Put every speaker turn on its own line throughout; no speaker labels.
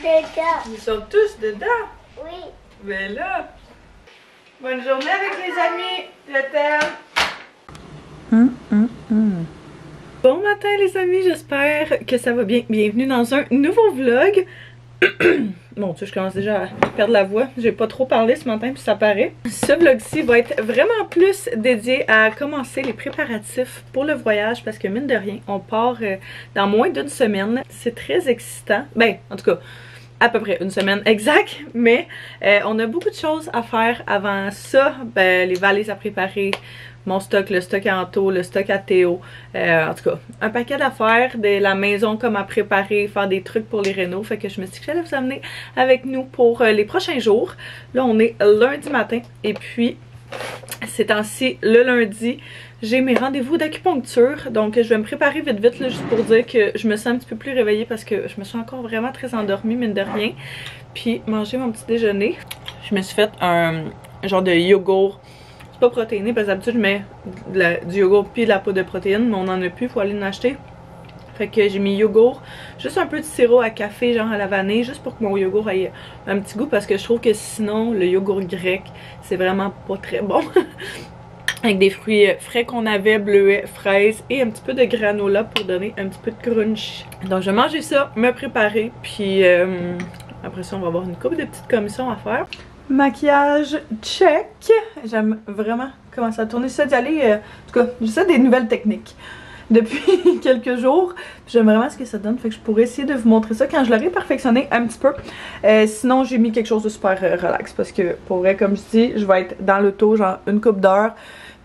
dedans.
Ils sont tous dedans?
Oui.
Ben là. Bonne journée avec les amis. Je t'aime. Bon matin les amis, j'espère que ça va bien. Bienvenue dans un nouveau vlog. Mon Dieu, je commence déjà à perdre la voix. J'ai pas trop parlé ce matin puis ça paraît. Ce vlog-ci va être vraiment plus dédié à commencer les préparatifs pour le voyage parce que mine de rien, on part dans moins d'une semaine. C'est très excitant. Ben, en tout cas, à peu près une semaine exacte, mais on a beaucoup de choses à faire avant ça. Ben, les valises à préparer, mon stock, le stock à Anto, le stock à Théo, en tout cas, un paquet d'affaires, de la maison comme à préparer, faire des trucs pour les rénaux. Fait que je me suis dit que j'allais vous amener avec nous pour les prochains jours. Là, on est lundi matin et puis ces temps-ci, le lundi, j'ai mes rendez-vous d'acupuncture. Donc, je vais me préparer vite vite là, juste pour dire que je me sens un petit peu plus réveillée parce que je me suis encore vraiment très endormie, mine de rien. Puis, manger mon petit déjeuner. Je me suis fait un genre de yogourt. C'est pas protéiné parce que d'habitude, je mets du yogourt puis de la poudre de protéines, mais on en a plus, il faut aller en acheter. Fait que j'ai mis yogourt, juste un peu de sirop à café, genre à la vanille, juste pour que mon yogourt ait un petit goût parce que je trouve que sinon, le yogourt grec, c'est vraiment pas très bon. Avec des fruits frais qu'on avait, bleuets, fraises et un petit peu de granola pour donner un petit peu de crunch. Donc je vais manger ça, me préparer, puis après ça on va avoir une couple de petites commissions à faire. Maquillage, check! J'aime vraiment comment ça tourne. J'essaie d'y aller, en tout cas, j'essaie des nouvelles techniques depuis quelques jours. J'aime vraiment ce que ça donne, fait que je pourrais essayer de vous montrer ça quand je l'aurai perfectionné un petit peu. Sinon, j'ai mis quelque chose de super relax parce que pour vrai, comme je dis, je vais être dans l'auto, genre une couple d'heures.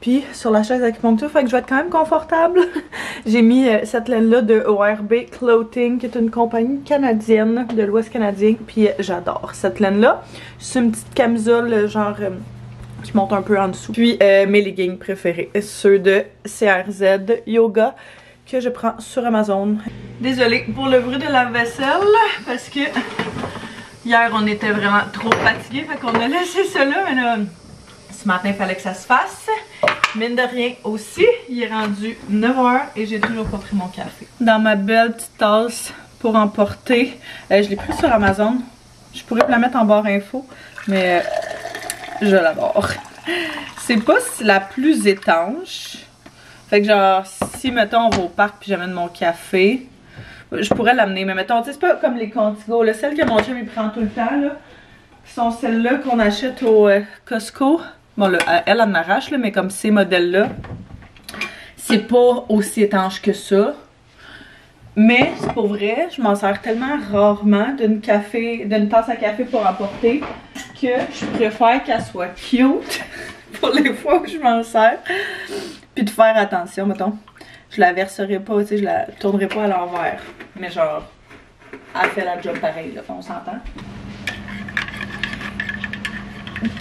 Puis sur la chaise d'acupuncture, fait que je vais être quand même confortable. J'ai mis cette laine-là de ORB Clothing, qui est une compagnie canadienne de l'Ouest canadien. Puis j'adore cette laine-là. C'est une petite camisole genre qui monte un peu en dessous. Puis mes leggings préférés, ceux de CRZ Yoga que je prends sur Amazon. Désolée pour le bruit de la vaisselle parce que hier on était vraiment trop fatigués, fait qu'on a laissé ça là, mais là ce matin il fallait que ça se fasse. Mine de rien aussi, il est rendu 9h et j'ai toujours pas pris mon café. Dans ma belle petite tasse pour emporter, je l'ai pris sur Amazon. Je pourrais la mettre en barre info, mais je l'adore. C'est pas la plus étanche. Fait que genre, si mettons on va au parc puis j'amène mon café, je pourrais l'amener. Mais mettons, tu sais, c'est pas comme les Contigo, là, celles que mon chum il prend tout le temps, là, qui sont celles-là qu'on achète au Costco. Bon là, elle en arrache là, mais comme ces modèles-là, c'est pas aussi étanche que ça. Mais c'est pour vrai, je m'en sers tellement rarement d'une tasse à café pour emporter que je préfère qu'elle soit cute pour les fois où je m'en sers. Puis de faire attention, mettons. Je la verserai pas, tu sais, je la tournerai pas à l'envers. Mais genre, elle fait la job pareil, là, on s'entend.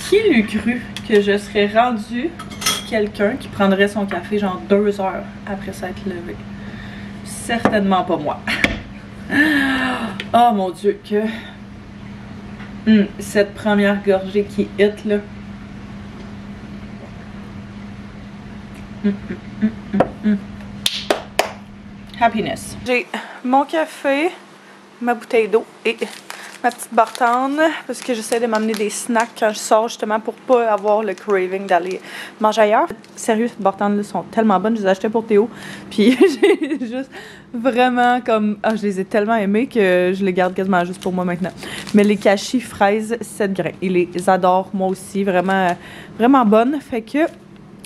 Qui l'eût cru que je serais rendue quelqu'un qui prendrait son café genre 2 heures après s'être levé? Certainement pas moi. Oh mon Dieu, que cette première gorgée qui hit là. Happiness. J'ai mon café, ma bouteille d'eau et ma petite bartende parce que j'essaie de m'amener des snacks quand je sors justement pour pas avoir le craving d'aller manger ailleurs. Sérieux, ces bartendes là sont tellement bonnes, je les ai achetées pour Théo puis j'ai juste vraiment comme je les ai tellement aimées que je les garde quasiment juste pour moi maintenant. Mais les cachis fraises 7 grains, ils les adorent moi aussi, vraiment vraiment bonnes. Fait que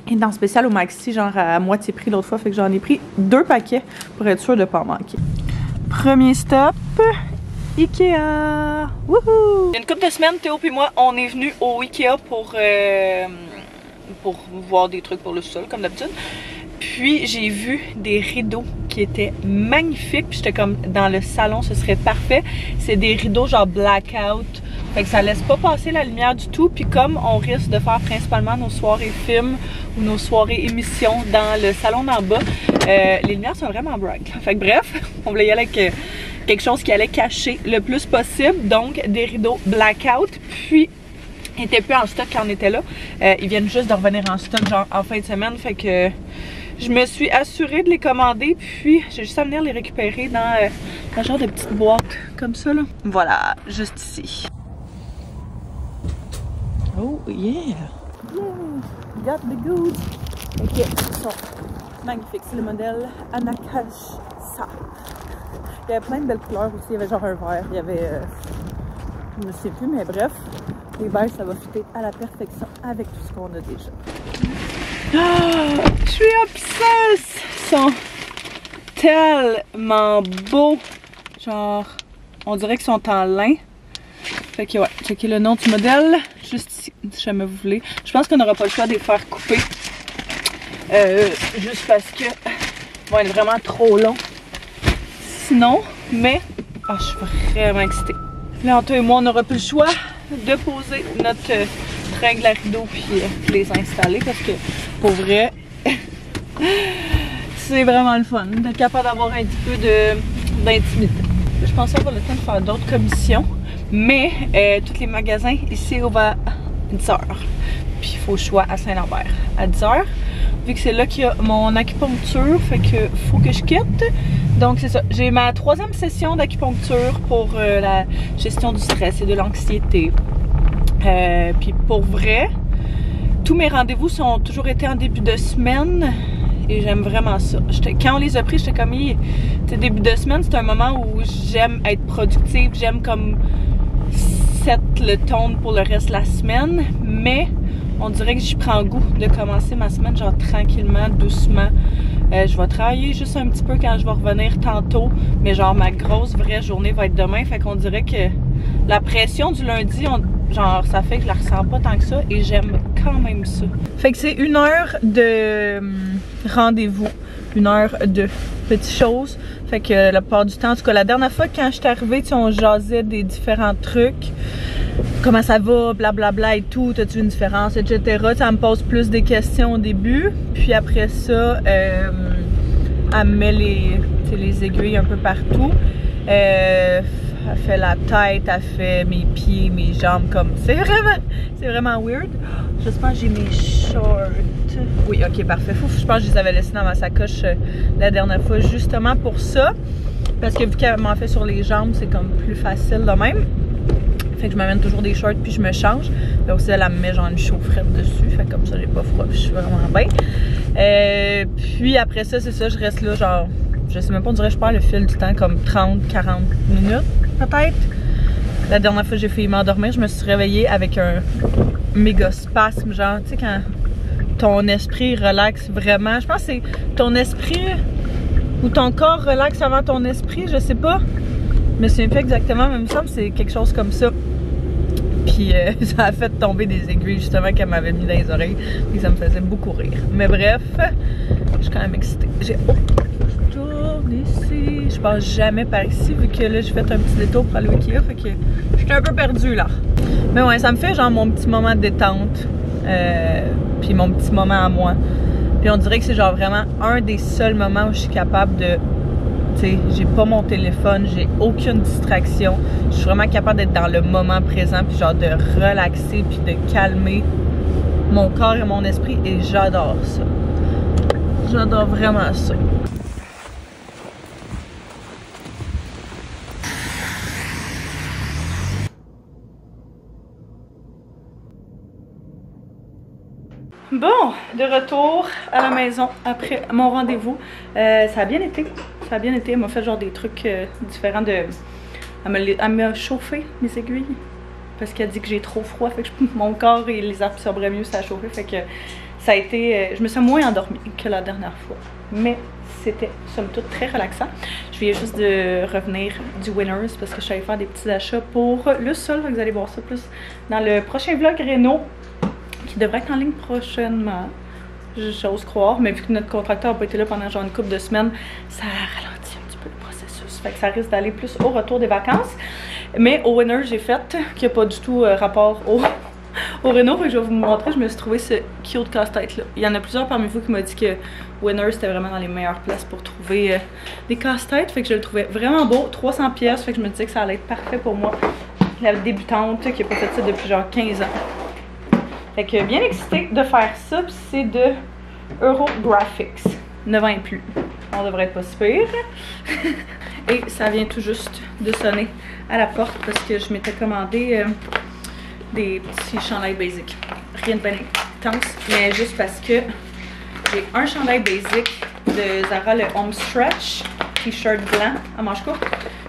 et dans spécial au maxi, genre à moitié prix l'autre fois, fait que j'en ai pris 2 paquets pour être sûr de pas en manquer. Premier stop, Ikea! Wouhou! Il y a une couple de semaines, Théo et moi, on est venus au Ikea pour voir des trucs pour le sol, comme d'habitude. Puis j'ai vu des rideaux qui étaient magnifiques. Puis j'étais comme, dans le salon, ce serait parfait. C'est des rideaux genre blackout. Fait que ça laisse pas passer la lumière du tout. Puis comme on risque de faire principalement nos soirées films ou nos soirées émissions dans le salon d'en bas, les lumières sont vraiment bright. Fait que bref, on voulait y aller avec quelque chose qui allait cacher le plus possible. Donc des rideaux blackout. Puis ils n'étaient plus en stock quand on était là. Ils viennent juste de revenir en stock genre en fin de semaine. Fait que Je me suis assurée de les commander, puis j'ai juste à venir les récupérer dans un genre de petite boîte comme ça là. Voilà, juste ici. Oh yeah! Yeah! Got the goods! Ok, ils sont magnifiques. C'est le modèle Anakasa. Il y avait plein de belles couleurs aussi. Il y avait genre un vert, il y avait... je ne sais plus, mais bref. Les beiges, ça va fitter à la perfection avec tout ce qu'on a déjà. Oh, je suis obsesse! Ils sont tellement beaux. Genre, on dirait qu'ils sont en lin. Fait que ouais, checkez le nom du modèle, juste ici, si jamais vous voulez. Je pense qu'on n'aura pas le choix de les faire couper. Juste parce que ils vont être vraiment trop longs. Sinon, mais... oh, je suis vraiment excitée. Là, Anto et moi, on n'aura plus le choix de poser notre tringle à rideaux puis les installer parce que, pour vrai, c'est vraiment le fun d'être capable d'avoir un petit peu d'intimité. Je pensais avoir le temps de faire d'autres commissions. Mais tous les magasins ici ouvrent à 10h. Puis il faut le choix à Saint-Lambert à 10h. Vu que c'est là qu'il y a mon acupuncture, fait que faut que je quitte. Donc c'est ça. J'ai ma 3e session d'acupuncture pour la gestion du stress et de l'anxiété. Puis pour vrai, tous mes rendez-vous ont toujours été en début de semaine. Et j'aime vraiment ça. Quand on les a pris, j'étais comme, début de semaine, c'est un moment où j'aime être productive, j'aime comme set le ton pour le reste de la semaine, mais on dirait que j'y prends goût de commencer ma semaine genre tranquillement, doucement. Je vais travailler juste un petit peu quand je vais revenir tantôt, mais genre ma grosse vraie journée va être demain, fait qu'on dirait que la pression du lundi, genre ça fait que je la ressens pas tant que ça et j'aime quand même ça. Fait que c'est 1 heure de rendez-vous, 1 heure de petites choses. Fait que la plupart du temps, en tout cas la dernière fois quand je suis arrivée, on jasait des différents trucs. Comment ça va, blablabla et tout, t'as-tu une différence, etc. Ça me pose plus des questions au début. Puis après ça, elle me met les aiguilles un peu partout. Elle fait la tête, elle fait mes pieds, mes jambes comme... C'est vraiment weird. J'espère que j'ai mes shorts. Oui, ok, parfait. Je pense que je les avais laissés dans ma sacoche la dernière fois justement pour ça. Parce que vu qu'elle m'en fait sur les jambes, c'est comme plus facile de même. Fait que je m'amène toujours des shorts puis je me change. Là aussi, elle me met genre une chaufferette dessus. Fait que comme ça, j'ai pas froid puis je suis vraiment bien. Puis après ça, c'est ça, je reste là genre... Je sais même pas, on dirait que je perds le fil du temps comme 30-40 minutes peut-être. La dernière fois que j'ai failli m'endormir, je me suis réveillée avec un méga spasme. Genre, tu sais, quand ton esprit relaxe vraiment. Je pense que c'est ton esprit ou ton corps relaxe avant ton esprit, je sais pas. Je me souviens plus exactement, mais il me semble que c'est quelque chose comme ça. Puis ça a fait tomber des aiguilles justement qu'elle m'avait mis dans les oreilles. Et ça me faisait beaucoup rire. Mais bref, je suis quand même excitée. J'ai ici. Je passe jamais par ici vu que là j'ai fait un petit détour pour aller au Ikea. Fait que j'étais un peu perdue là. Mais ouais, ça me fait genre mon petit moment de détente. Puis mon petit moment à moi. Puis on dirait que c'est genre vraiment un des seuls moments où je suis capable de... Tu sais, j'ai pas mon téléphone, j'ai aucune distraction. Je suis vraiment capable d'être dans le moment présent, puis genre de relaxer, puis de calmer mon corps et mon esprit. Et j'adore ça. J'adore vraiment ça. Bon, de retour à la maison après mon rendez-vous. Ça a bien été. Ça a bien été. Elle m'a fait genre des trucs différents de... Elle m'a chauffé mes aiguilles. Parce qu'elle dit que j'ai trop froid. Fait que mon corps il les absorberait mieux, ça a chauffé. Fait que ça a été... je me suis moins endormie que la dernière fois. Mais c'était somme toute très relaxant. Je viens juste de revenir du Winners parce que je suis allée faire des petits achats pour le sol. Vous allez voir ça plus dans le prochain vlog Réno, qui devrait être en ligne prochainement, j'ose croire, mais vu que notre contracteur n'a pas été là pendant genre une couple de semaines, ça ralentit un petit peu le processus, fait que ça risque d'aller plus au retour des vacances. Mais au Winner j'ai fait, qui n'a pas du tout rapport au Renault, fait que je vais vous montrer, je me suis trouvé ce cute casse-tête là. Il y en a plusieurs parmi vous qui m'ont dit que Winner c'était vraiment dans les meilleures places pour trouver des casse-têtes, fait que je le trouvais vraiment beau, 300 pièces, fait que je me disais que ça allait être parfait pour moi, la débutante qui n'a pas fait ça depuis genre 15 ans. Fait que bien excitée de faire ça, puis c'est de Eurographics. 9 ans et plus. On devrait être pas si pire. Et ça vient tout juste de sonner à la porte parce que je m'étais commandé des petits chandails basiques. Rien de bien intense, mais juste parce que j'ai un chandail basique de Zara, le Home Stretch, t-shirt blanc à manches courtes,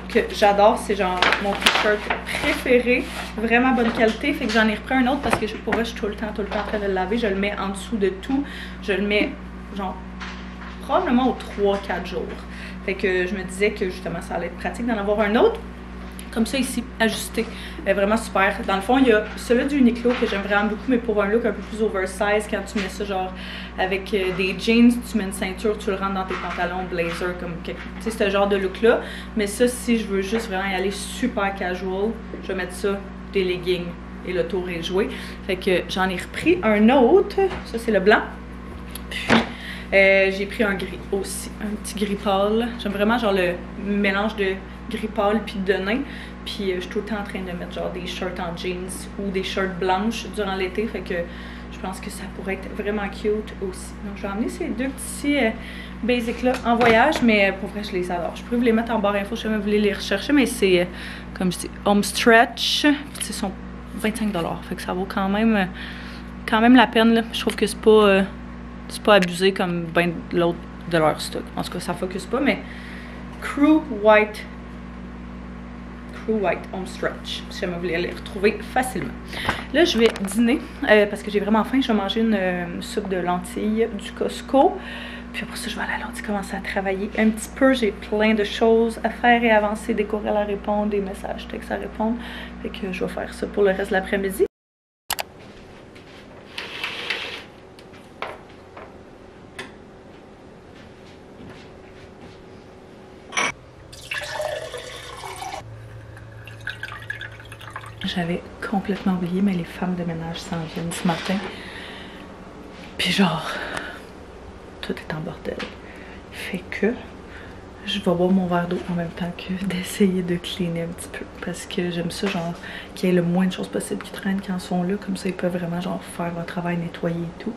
que j'adore. C'est genre mon t-shirt préféré. Vraiment bonne qualité. Fait que j'en ai repris un autre parce que pour vrai, je suis tout le temps en train de le laver. Je le mets en dessous de tout. Je le mets genre probablement aux 3-4 jours. Fait que je me disais que justement ça allait être pratique d'en avoir un autre. Comme ça ici, ajusté. Vraiment super. Dans le fond, il y a celui du Uniqlo que j'aime vraiment beaucoup, mais pour un look un peu plus oversize, quand tu mets ça genre avec des jeans, tu mets une ceinture, tu le rentres dans tes pantalons, blazer, comme tu sais, ce genre de look-là. Mais ça, si je veux juste vraiment y aller super casual, je vais mettre ça, des leggings, et le tour est joué. Fait que j'en ai repris un autre. Ça, c'est le blanc. Puis, j'ai pris un gris aussi, un petit gris pâle. J'aime vraiment genre le mélange de gris pâle puis de nain. Puis je suis tout le temps en train de mettre genre des shirts en jeans ou des shirts blanches durant l'été. Fait que je pense que ça pourrait être vraiment cute aussi. Donc je vais emmener ces deux petits basics là en voyage. Mais pour vrai, je les adore. Je pourrais vous les mettre en barre info. Je sais pas si vous voulez les rechercher. Mais c'est comme je dis, Home Stretch. Ils sont 25 $. Fait que ça vaut quand même la peine. Là. Je trouve que c'est pas abusé comme ben l'autre de leur stock. En tout cas, ça focus pas, mais Crew White Home Stretch. Si jamais vous voulez les retrouver facilement. Là, je vais dîner parce que j'ai vraiment faim. Je vais manger une soupe de lentilles du Costco. Puis après ça, je vais aller à l'ordi commencer à travailler un petit peu. J'ai plein de choses à faire et avancer, des courriels à répondre, des messages textes à répondre. Fait que je vais faire ça pour le reste de l'après-midi. J'avais complètement oublié, mais les femmes de ménage s'en viennent ce matin. Puis genre, tout est en bordel. Fait que je vais boire mon verre d'eau en même temps que d'essayer de cleaner un petit peu. Parce que j'aime ça, genre, qu'il y ait le moins de choses possibles qui traînent quand ils sont là. Comme ça, ils peuvent vraiment, genre, faire leur travail, nettoyer et tout.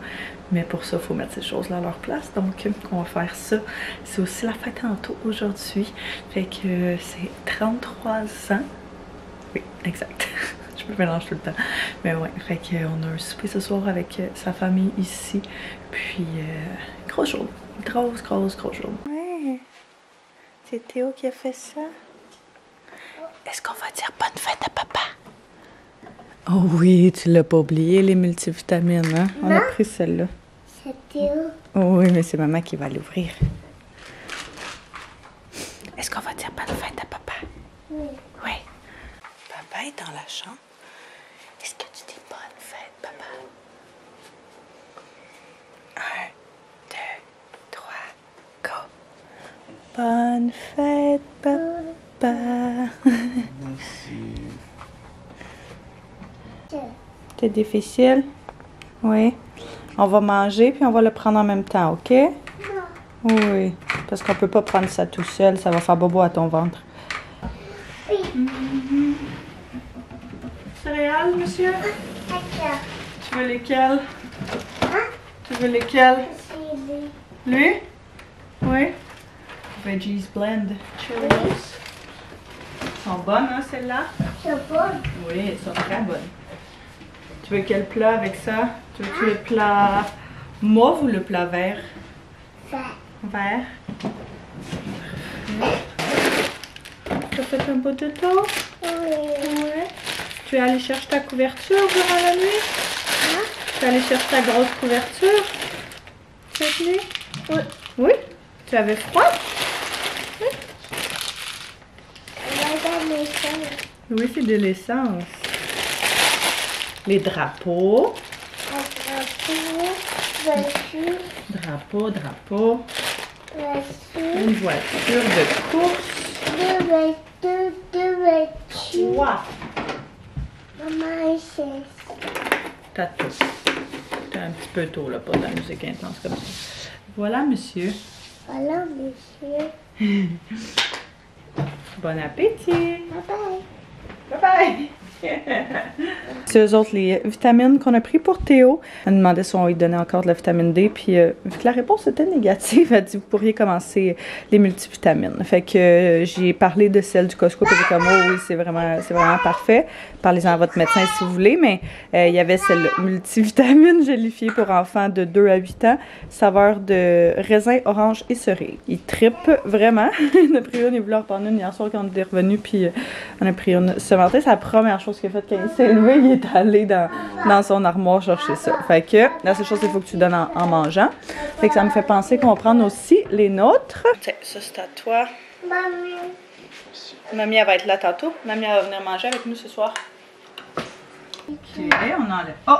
Mais pour ça, il faut mettre ces choses-là à leur place. Donc, on va faire ça. C'est aussi la fête en taux aujourd'hui. Fait que c'est 33 ans. Oui, exact. Je me mélange tout le temps. Mais ouais, fait qu'on a un souper ce soir avec sa famille ici. Puis, grosse journée. Grosse journée. Ouais. C'est Théo qui a fait ça. Est-ce qu'on va dire bonne fête à papa? Oh oui, tu l'as pas oublié, les multivitamines, hein? On a pris celle-là.
C'est Théo.
Oh oui, mais c'est maman qui va l'ouvrir. Est-ce qu'on va dire bonne fête à papa?
Oui.
Oui. Papa est dans la chambre. Est-ce que tu dis bonne fête, papa? 1, 2, 3, go. Bonne fête, papa.
Merci.
C'est difficile? Oui. On va manger puis on va le prendre en même temps, ok?
Non.
Oui. Parce qu'on peut pas prendre ça tout seul, ça va faire bobo à ton ventre.
Oui.
Céréales, monsieur?
D'accord.
Tu veux lesquelles?
Hein?
Tu veux lesquelles?
C'est
Lui? Oui. Veggies Blend. Cheerios. Elles sont bonnes, hein, celles-là?
bon.
Oui, elles sont très bonnes. Tu veux quel plat avec ça? Tu veux le plat mauve ou le plat vert?
Vert.
Vert. Tu as fait un beau dodo?
Oui.
Ouais. Tu es allé chercher ta couverture durant la nuit?
Hein?
Tu es allé chercher ta grosse couverture cette nuit?
Oui.
Oui? Tu avais froid? Oui.
Regarde mes seins.
Oui, c'est de l'essence. Les drapeaux.
Drapeau.
Drapeau.
Voiture.
Une voiture de course.
Deux voitures.
3.
Maman et chaise.
T'as tout. T'as un petit peu tôt, là, pas de la musique intense comme ça. Voilà, monsieur.
Voilà, monsieur.
Bon appétit.
Bye bye.
Bye bye. C'est eux autres les vitamines qu'on a pris pour Théo. Elle nous demandait si on lui donnait encore de la vitamine D. Puis vu que la réponse était négative, elle dit vous pourriez commencer les multivitamines. Fait que j'ai parlé de celle du Costco. Puis j'ai comme oh oui, c'est vraiment parfait. Parlez-en à votre médecin si vous voulez. Mais il y avait celle-là, multivitamine gélifiée pour enfants de 2 à 8 ans. Saveur de raisin, orange et cerise. Il trippe vraiment. On a pris une, il voulait en prendre une hier soir quand on est revenu. Puis on a pris une ce matin. C'est la première chose qu'il a faite quand il s'est levé. Il est allé dans son armoire chercher ça. Fait que la seule chose, il faut que tu donnes en mangeant. Fait que ça me fait penser qu'on va prendre aussi les nôtres. Tiens, ça c'est à toi.
Mamie.
Mamie, elle va être là tantôt. Mamie, elle va venir manger avec nous ce soir. Ok, on enlève. Oh!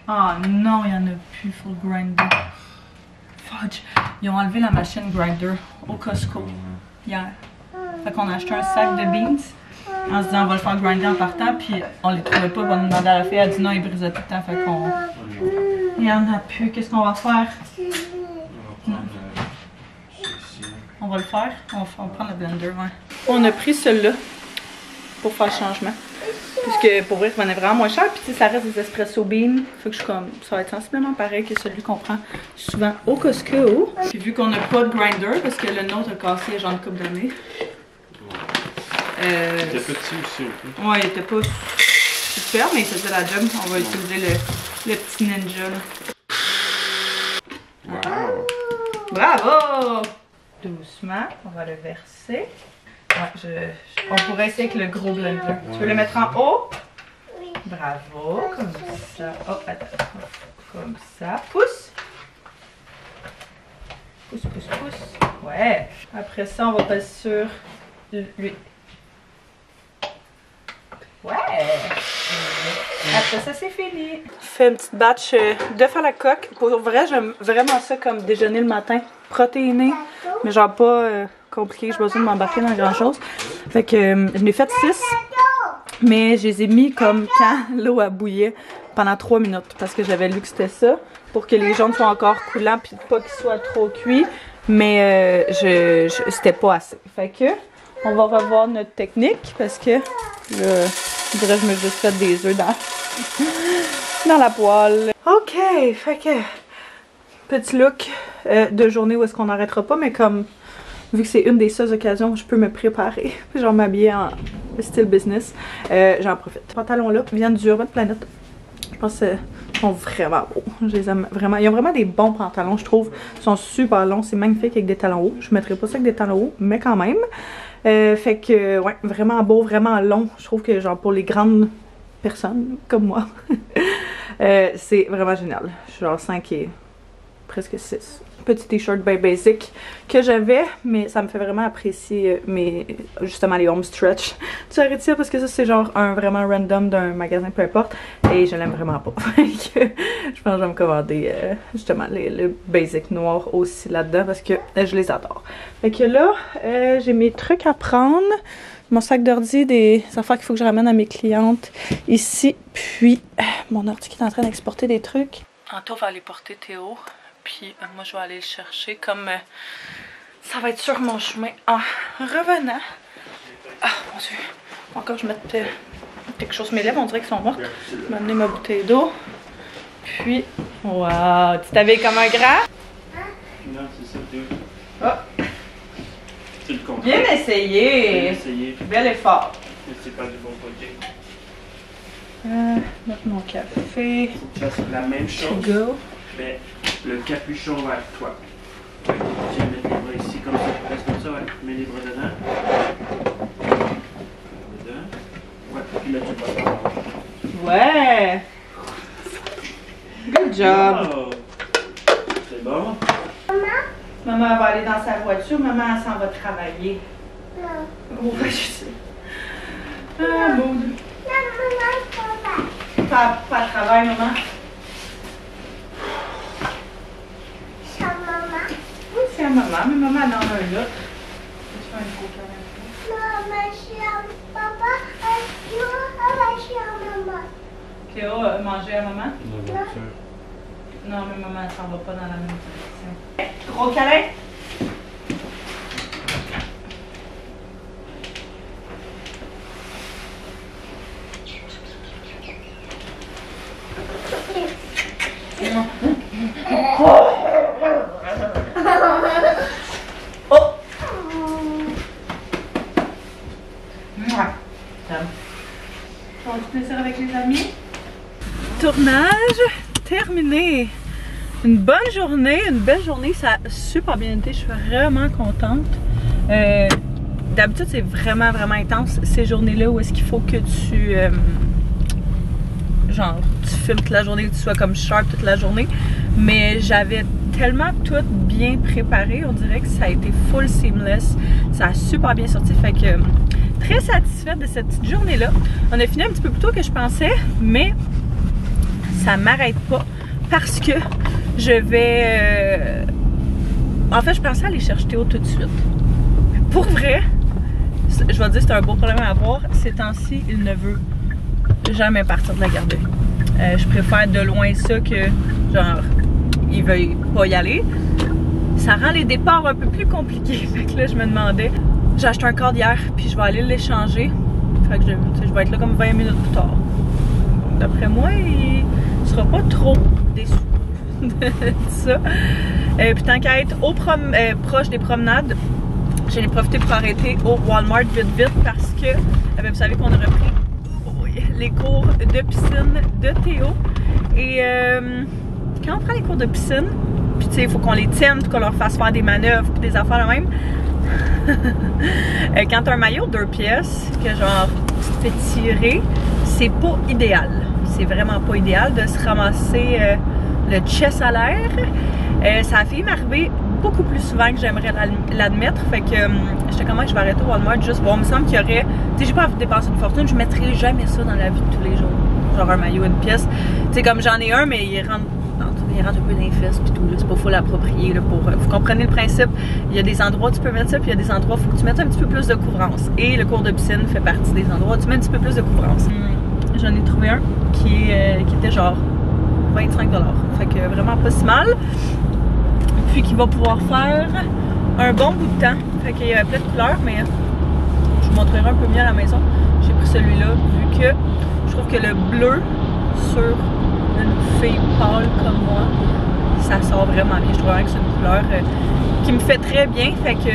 Ah non, il n'y en a plus. Faut le grinder. Fudge. Ils ont enlevé la machine grinder au Costco hier. Fait qu'on a acheté un sac de beans en se disant on va le faire grinder en partant. Puis on les trouvait pas. On a demandé à la fille. Elle a dit non, il brisait tout le temps. Fait qu'on. Il n'y en a plus. Qu'est-ce qu'on va faire? On va le faire. On va prendre le blender, ouais. On a pris celui-là pour faire le changement. Parce que pour vrai, ça venait vraiment moins cher. Puis ça reste des espresso beans. Fait que je suis comme, ça va être sensiblement pareil que celui qu'on prend souvent au Costco. Puis vu qu'on n'a pas de grinder, parce que le nôtre a cassé genre une couple d'années.
Il était petit aussi.
Ouais, il était pas super, mais il faisait la job. On va utiliser le petit ninja là.
Wow.
Bravo! Doucement, on va le verser. Ouais, on pourrait essayer avec le gros blender. Tu veux le mettre en haut?
Oui.
Bravo, comme ça. Oh, attends. Comme ça. Pousse. Pousse, pousse, pousse. Ouais. Après ça, on va passer sur lui. Ouais. Après ça, c'est fini. Fais une petite batch d'œufs à la coque. Pour vrai, j'aime vraiment ça comme déjeuner le matin. Protéiné, mais genre pas compliqué. J'ai besoin de m'embarquer dans grand chose. Fait que je l'ai fait 6, mais je les ai mis comme quand l'eau a bouillé pendant 3 minutes. Parce que j'avais lu que c'était ça. Pour que les jaunes soient encore coulants puis pas qu'ils soient trop cuits. Mais c'était pas assez. Fait que on va revoir notre technique parce que là, je dirais que je me suis juste fait des œufs dans la poêle. Ok, fait que petit look de journée où est-ce qu'on n'arrêtera pas, mais comme vu que c'est une des seules occasions où je peux me préparer, genre m'habiller en style business, j'en profite. Les pantalons là viennent du Urban Planet. Je pense qu'ils sont vraiment beaux. Je les aime vraiment. Ils ont vraiment des bons pantalons, je trouve. Ils sont super longs, c'est magnifique avec des talons hauts. Je mettrais pas ça avec des talons hauts, mais quand même. Fait que, ouais, vraiment beau, vraiment long. Je trouve que, genre, pour les grandes personnes comme moi, c'est vraiment génial. Je suis genre 5 et presque 6. Petit t-shirt bien basic que j'avais, mais ça me fait vraiment apprécier justement les home stretch du Aritzia parce que ça c'est genre un vraiment random d'un magasin, peu importe, et je l'aime vraiment pas. Je pense que je vais me commander justement le basic noir aussi là-dedans parce que je les adore. Fait que là, j'ai mes trucs à prendre. Mon sac d'ordi, des affaires qu'il faut que je ramène à mes clientes ici, puis mon ordi qui est en train d'exporter des trucs. Tantôt on va aller porter Théo. Puis moi, je vais aller le chercher comme ça va être sur mon chemin en revenant. Ah, mon Dieu. Encore, je mette quelque chose sur mes lèvres. On dirait qu'ils sont mortes. Je vais m'amener ma bouteille d'eau. Puis, waouh, tu t'habilles comme un grand?
Non, c'est ça, Théo.
Oh.
C'est le contraire.
Bien essayé.
Bien essayé.
Bel effort.
Mais c'est pas du bon côté.
Mettre mon café.
Faut que tu fasses la même chose.
Go.
Mais le capuchon vers toi. Tu vas mettre les bras ici comme ça. Reste comme ça, ouais. Mets les bras dedans. Dedans. Ouais, puis là tu passes en marche.
Ouais. Good job.
Oh. C'est bon?
Maman va aller dans sa voiture. Maman, elle s'en va travailler.
Non.
Ouais, je sais. Ah, bon.
Maman,
Pas de travail, maman.
ça, maman.
Oui, c'est à maman, mais maman elle en a un là. Tu fais un gros câlin.
Maman, c'est à papa. Moi, c'est à maman.
Théo, manger à maman?
Non, bien sûr.
Non, mais maman, elle s'en va pas dans la même direction. Gros câlin? Oh! Bon, du plaisir avec les amis. Tournage terminé. Une bonne journée, une belle journée. Ça a super bien été. Je suis vraiment contente. D'habitude, c'est vraiment intense ces journées-là où est-ce qu'il faut que tu... genre, tu filmes toute la journée, que tu sois comme sharp toute la journée. Mais j'avais tellement tout bien préparé. On dirait que ça a été full seamless. Ça a super bien sorti. Fait que très satisfaite de cette petite journée-là. On a fini un petit peu plus tôt que je pensais, mais ça m'arrête pas parce que je vais... En fait, je pensais aller chercher Théo tout de suite. Pour vrai, je vais te dire, c'est un beau problème à avoir. Ces temps-ci, il ne veut jamais partir de la garderie. Je préfère de loin ça que, genre, il veuille pas y aller. Ça rend les départs un peu plus compliqués. Fait que là, je me demandais... J'ai acheté un cadre hier, puis je vais aller l'échanger. Fait que je vais être là comme 20 minutes plus tard. D'après moi, il sera pas trop déçu de ça. Puis tant qu'à être proche des promenades, j'ai profité pour arrêter au Walmart vite parce que vous savez qu'on a repris les cours de piscine de Théo. Et quand on prend les cours de piscine, puis tu sais, il faut qu'on les tienne, qu'on leur fasse faire des manœuvres, puis des affaires de même. Quand t'as un maillot de 2 pièces, que genre tu te fais tirer, c'est pas idéal. C'est vraiment pas idéal de se ramasser le chest à l'air. Ça a failli m'arriver beaucoup plus souvent que j'aimerais l'admettre. Fait que j'étais comme, je vais arrêter au Walmart juste voir. Il me semble qu'il y aurait... Tu sais, j'ai pas envie de dépenser une fortune, je mettrais jamais ça dans la vie de tous les jours. Genre un maillot, une pièce. Tu sais, comme j'en ai un, mais il rentre un peu dans les fesses pis tout, c'est pas faut l'approprier pour... Vous comprenez le principe, il y a des endroits où tu peux mettre ça, puis il y a des endroits où il faut que tu mettes un petit peu plus de couvrance. Et le cours de piscine fait partie des endroits où tu mets un petit peu plus de couvrance. J'en ai trouvé un qui était genre 25 $. Fait que vraiment pas si mal. Puis qui va pouvoir faire un bon bout de temps. Fait qu'il y a plein de couleurs, mais je vous montrerai un peu mieux à la maison. J'ai pris celui-là vu que je trouve que le bleu sur une fille pâle comme moi, ça sort vraiment bien. Je trouve vraiment que c'est une couleur qui me fait très bien. Fait que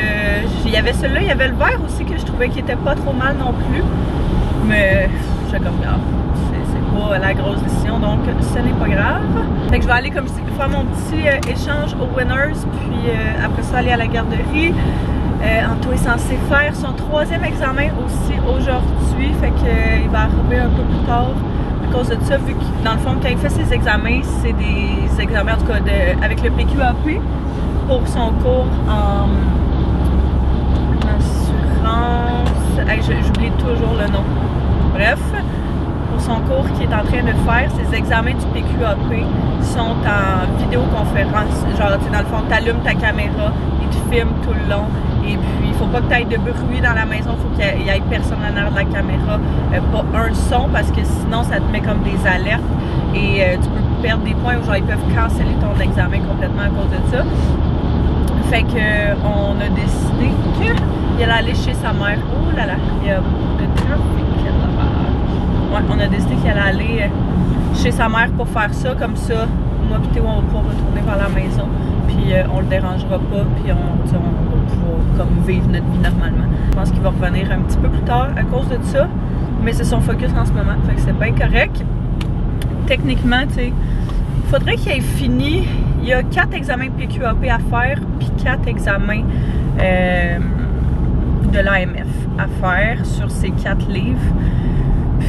il y avait celui-là, il y avait le vert aussi que je trouvais qui était pas trop mal non plus. Mais j'ai comme c'est pas la grosse décision, donc ce n'est pas grave. Fait que je vais aller comme je dis, faire mon petit échange aux Winners, puis après ça aller à la garderie. Anto est censé faire son 3e examen aussi aujourd'hui, fait qu'il va arriver un peu plus tard. À cause de ça, vu que dans le fond, quand il fait ses examens, c'est des examens en tout cas avec le PQAP pour son cours en assurance. Hey, j'oublie toujours le nom. Bref, pour son cours qu'il est en train de faire, ses examens du PQAP sont en vidéoconférence. Genre, tu sais, dans le fond, tu allumes ta caméra, il te filme tout le long. Et puis, il faut pas que tu aies de bruit dans la maison, il faut qu'il y ait personne en arrière de la caméra, pas un son, parce que sinon, ça te met comme des alertes et tu peux perdre des points ou genre ils peuvent canceller ton examen complètement à cause de ça. Fait que on a décidé qu'il allait aller chez sa mère. Oh là là, il y a beaucoup de trafic là-bas. Ouais, on a décidé qu'il allait aller chez sa mère pour faire ça, comme ça, moi et Théo, on va pouvoir retourner vers la maison. Puis on le dérangera pas, puis on va pouvoir comme vivre notre vie normalement. Je pense qu'il va revenir un petit peu plus tard à cause de ça, mais c'est son focus en ce moment, fait que c'est bien correct. Techniquement, tu sais, il faudrait qu'il ait fini. Il y a 4 examens PQAP à faire, puis 4 examens de l'AMF à faire sur ces 4 livres.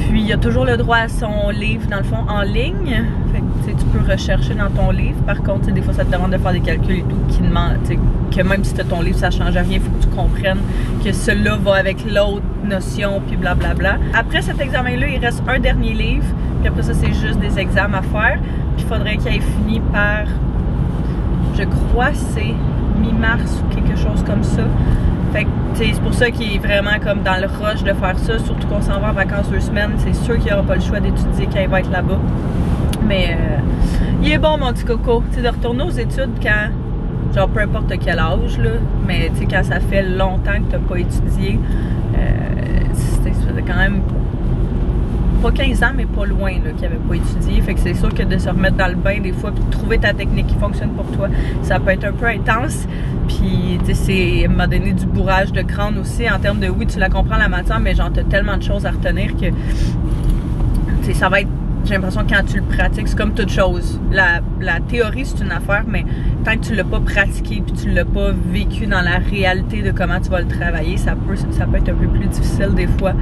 Puis il y a toujours le droit à son livre, dans le fond, en ligne. Fait que tu peux rechercher dans ton livre. Par contre, des fois, ça te demande de faire des calculs et tout qui demandent, que même si tu as ton livre, ça ne change rien. Il faut que tu comprennes que celui-là va avec l'autre notion, puis blablabla. Après cet examen-là, il reste un dernier livre. Puis après ça, c'est juste des examens à faire. Puis il faudrait qu'il ait fini par, je crois, c'est mi-mars ou quelque chose comme ça. Fait que c'est pour ça qu'il est vraiment comme dans le rush de faire ça, surtout qu'on s'en va en vacances 2 semaines. C'est sûr qu'il n'aura pas le choix d'étudier quand il va être là-bas. Mais il est bon, mon petit coco, tu sais, de retourner aux études quand, genre peu importe quel âge, là, mais tu sais, quand ça fait longtemps que tu n'as pas étudié, c'est quand même pas 15 ans, mais pas loin, là, qui avait pas étudié. Fait que c'est sûr que de se remettre dans le bain des fois, puis de trouver ta technique qui fonctionne pour toi, ça peut être un peu intense. Puis, tu sais, m'a donné du bourrage de crâne aussi, en termes de, oui, tu la comprends la matière, mais genre, t'as tellement de choses à retenir que, tu sais, ça va être, j'ai l'impression que quand tu le pratiques, c'est comme toute chose. La théorie, c'est une affaire, mais tant que tu l'as pas pratiqué puis tu l'as pas vécu dans la réalité de comment tu vas le travailler, ça peut être un peu plus difficile des fois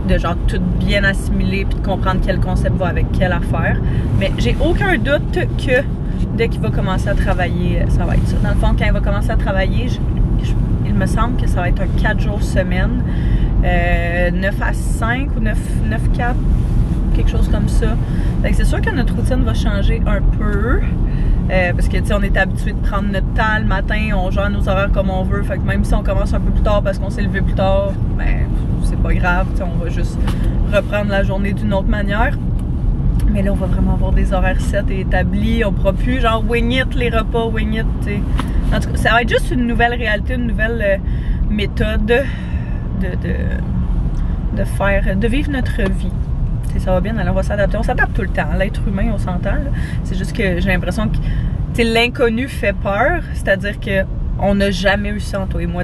de genre tout bien assimiler puis de comprendre quel concept va avec quelle affaire. Mais j'ai aucun doute que dès qu'il va commencer à travailler, ça va être ça. Dans le fond, quand il va commencer à travailler, il me semble que ça va être un 4 jours semaine, 9 à 5 ou 9-4, quelque chose comme ça. C'est sûr que notre routine va changer un peu. Parce que tu sais, on est habitué de prendre notre temps le matin, on gère nos horaires comme on veut. Fait que même si on commence un peu plus tard parce qu'on s'est levé plus tard, ben c'est pas grave, on va juste reprendre la journée d'une autre manière. Mais là, on va vraiment avoir des horaires set et établis. On pourra plus genre wing it les repas, wing it, tu sais. En tout cas, ça va être juste une nouvelle réalité, une nouvelle méthode de vivre notre vie. Ça va bien, alors on va s'adapter. On s'adapte tout le temps. L'être humain, on s'entend. C'est juste que j'ai l'impression que l'inconnu fait peur. C'est-à-dire que on n'a jamais eu ça, toi et moi.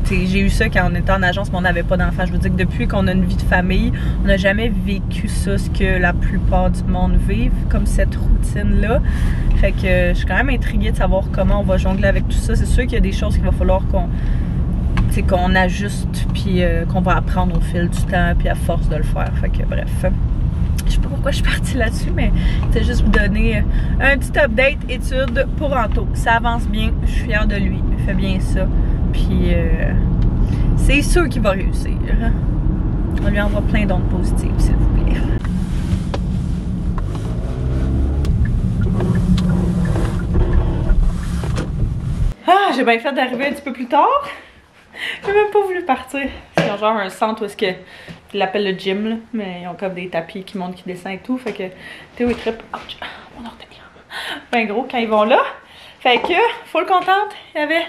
J'ai eu ça quand on était en agence, mais on n'avait pas d'enfants. Je veux dire que depuis qu'on a une vie de famille, on n'a jamais vécu ça, ce que la plupart du monde vivent, comme cette routine-là. Fait que je suis quand même intriguée de savoir comment on va jongler avec tout ça. C'est sûr qu'il y a des choses qu'il va falloir qu'on ajuste, puis qu'on va apprendre au fil du temps, puis à force de le faire. Fait que bref, je sais pas pourquoi je suis partie là-dessus, mais c'est juste vous donner un petit update étude pour Anto. Ça avance bien, je suis fière de lui, il fait bien ça, puis c'est sûr qu'il va réussir. On lui envoie plein d'ondes positives, s'il vous plaît. Ah, j'ai bien fait d'arriver un petit peu plus tard. J'ai même pas voulu partir. Ils ont genre un centre où est-ce que ils l'appellent le gym, là, mais ils ont comme des tapis qui montent, qui descendent et tout. Fait que Théo est très... Ouch, mon orteil. Ben gros, quand ils vont là. Fait que, full contente. Il y avait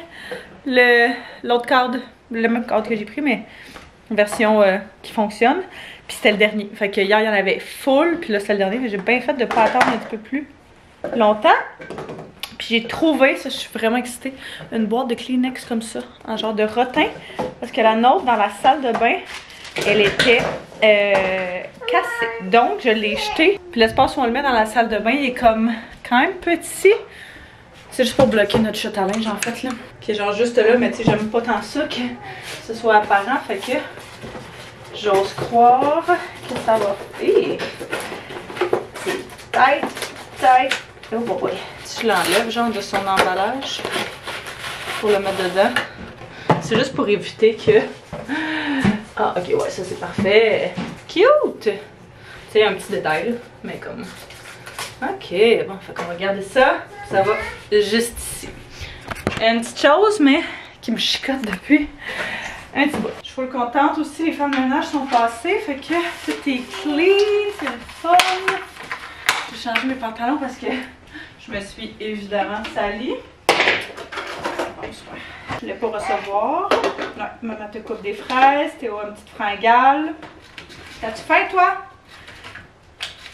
l'autre cadre, le même cadre que j'ai pris, mais une version qui fonctionne. Puis c'était le dernier. Fait que hier, il y en avait full, puis là, c'est le dernier. Mais j'ai bien fait de pas attendre un petit peu plus longtemps. Puis j'ai trouvé, ça je suis vraiment excitée, une boîte de Kleenex comme ça, en genre de rotin. Parce que la nôtre, dans la salle de bain, elle était cassée. Donc je l'ai jetée. Puis l'espace où on le met dans la salle de bain, il est comme quand même petit. C'est juste pour bloquer notre chute à linge en fait là. Qui est genre juste là, mais tu sais, j'aime pas tant ça que ce soit apparent. Fait que j'ose croire que ça va. Hey! C'est tight. Oh boy. Je l'enlève genre de son emballage pour le mettre dedans. C'est juste pour éviter que... Ah ok, ouais, ça c'est parfait. Cute! Tu sais, un petit détail là, mais comme... Ok, bon, fait qu'on va garder ça. Ça va juste ici. Une petite chose, mais qui me chicote depuis un petit bout. Je suis full contente aussi, les femmes de ménage sont passées, fait que tout est clean, c'est le fun. J'ai changé mes pantalons parce que je me suis évidemment salie. Je voulais pas recevoir. Ouais, maman te coupe des fraises, Théo une petite fringale. T'as-tu faim, toi?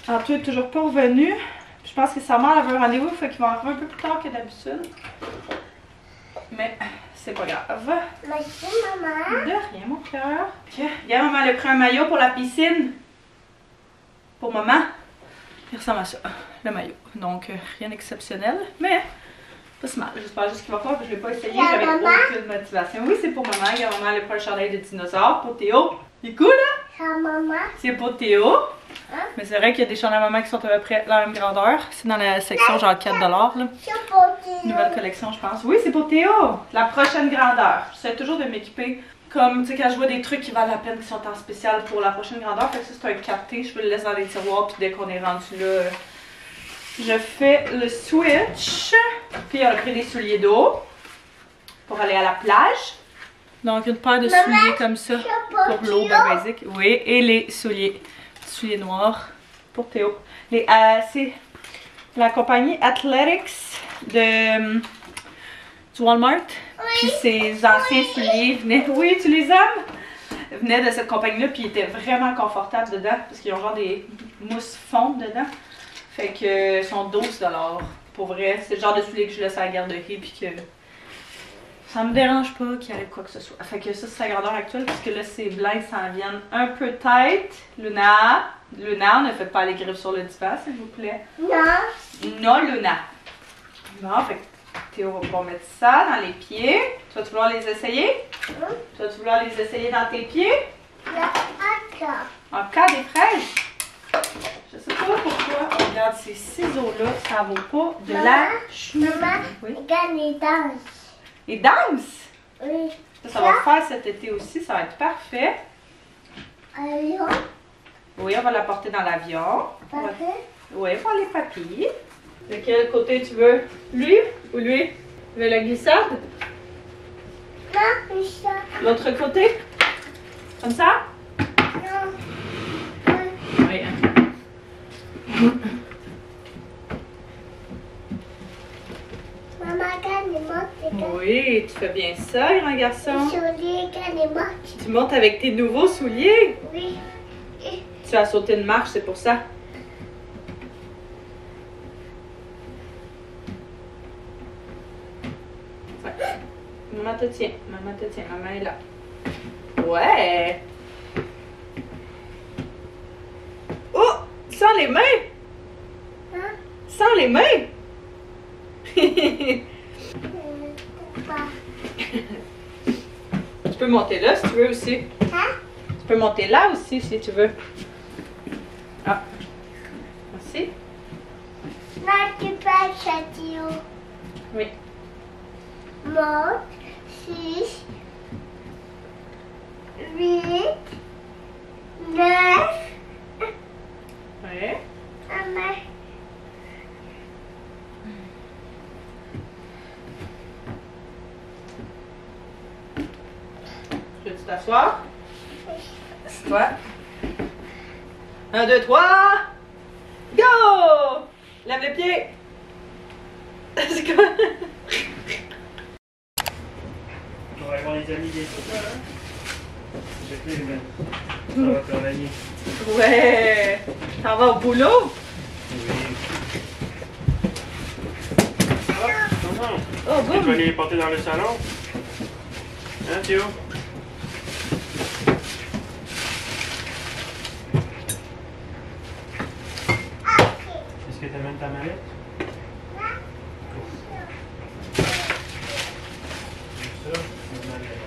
Anto est toujours pas revenu. Je pense que sa mère avait un rendez-vous, fait qu'il va arriver un peu plus tard que d'habitude. Mais c'est pas grave.
Merci, maman.
De rien, mon cœur. Okay. Regarde, maman, elle a pris un maillot pour la piscine. Pour maman. Il ressemble à ça, le maillot. Donc, rien d'exceptionnel, mais pas si mal. J'espère juste qu'il va pas, je l'ai pas essayé, j'avais aucune motivation. Oui, c'est pour maman. Regarde, maman, elle a pris un chandail de dinosaure pour Théo. Il est cool, hein?
C'est maman.
C'est pour Théo.
Hein?
Mais c'est vrai qu'il y a des chandails à maman qui sont à peu près la même grandeur. C'est dans la section genre 4$, là.
C'est pour Théo.
Nouvelle collection, je pense. Oui, c'est pour Théo. La prochaine grandeur. J'essaie toujours de m'équiper comme, tu sais, quand je vois des trucs qui valent la peine, qui sont en spécial pour la prochaine grandeur. Fait que ça, c'est un 4T. Je peux le laisser dans les tiroirs, puis dès qu'on est rendu là, je fais le switch. Puis on a pris des souliers d'eau pour aller à la plage. Donc une paire de souliers comme ça pour l'eau, ben basique. Oui, et les souliers noirs pour Théo. C'est la compagnie Athletics du Walmart. Oui. Puis ses anciens souliers venaient. Oui, tu les aimes? venait de cette compagnie-là, puis il était vraiment confortable dedans, parce qu'ils ont genre des mousses fondes dedans. Fait que ils sont 12$. Pour vrai, c'est le genre de souliers que je laisse à la garderie, puis que ça me dérange pas qu'il arrive quoi que ce soit. Fait que ça, c'est la grandeur actuelle, parce que là, ces blancs s'en viennent un peu tête. Luna, ne faites pas les griffes sur le divan, s'il vous plaît.
Non.
Non, Luna. Bon, fait que Théo va pouvoir mettre ça dans les pieds. Tu vas-tu vouloir les essayer? Tu vas-tu vouloir les essayer dans tes pieds?
La acca.
En cas des fraises? Je sais pas pourquoi. Regarde, ces ciseaux-là, ça vaut pas de la chou.
Maman,
Oui.
regarde les danses.
Les danses!
Oui.
Ça va faire cet été aussi, ça va être parfait.
Allons.
Oui, on va la porter dans l'avion.
Parfait.
Oui, pour les papilles. De quel côté tu veux? Lui ou lui? Tu veux la glissade?
Non, ça.
L'autre côté? Comme ça?
Non.
Oui.
Maman, regarde les mots.
Oui, tu fais bien ça, grand garçon.
Souliers, regarde les mots.
Tu montes avec tes nouveaux souliers.
Oui.
Tu as sauté une marche, c'est pour ça. Ouais. Maman te tient, maman est là. Ouais. Oh, sans les mains.
Hein?
Sans les mains.
Pas.
Tu peux monter là si tu veux aussi.
Hein?
Tu peux monter là aussi si tu veux. Ah. Merci.
Là, tu peux châtillon.
Oui.
Monte. 6. 8. 9.
Ouais.
Maman.
Veux-tu t'asseoir? Assieds-toi. 1, 2, 3. Go! Lève les pieds. C'est quoi?
On va aller voir les amis des autres, hein? Je sais plus, mais ça va travailler.
Ouais. T'en vas au boulot?
Oui. Ça va? Non.
Oh,
Tu vas
boum.
aller les porter dans le salon? Hein, Théo? Est-ce que tu amènes ta mallette? Ça, ma mallette.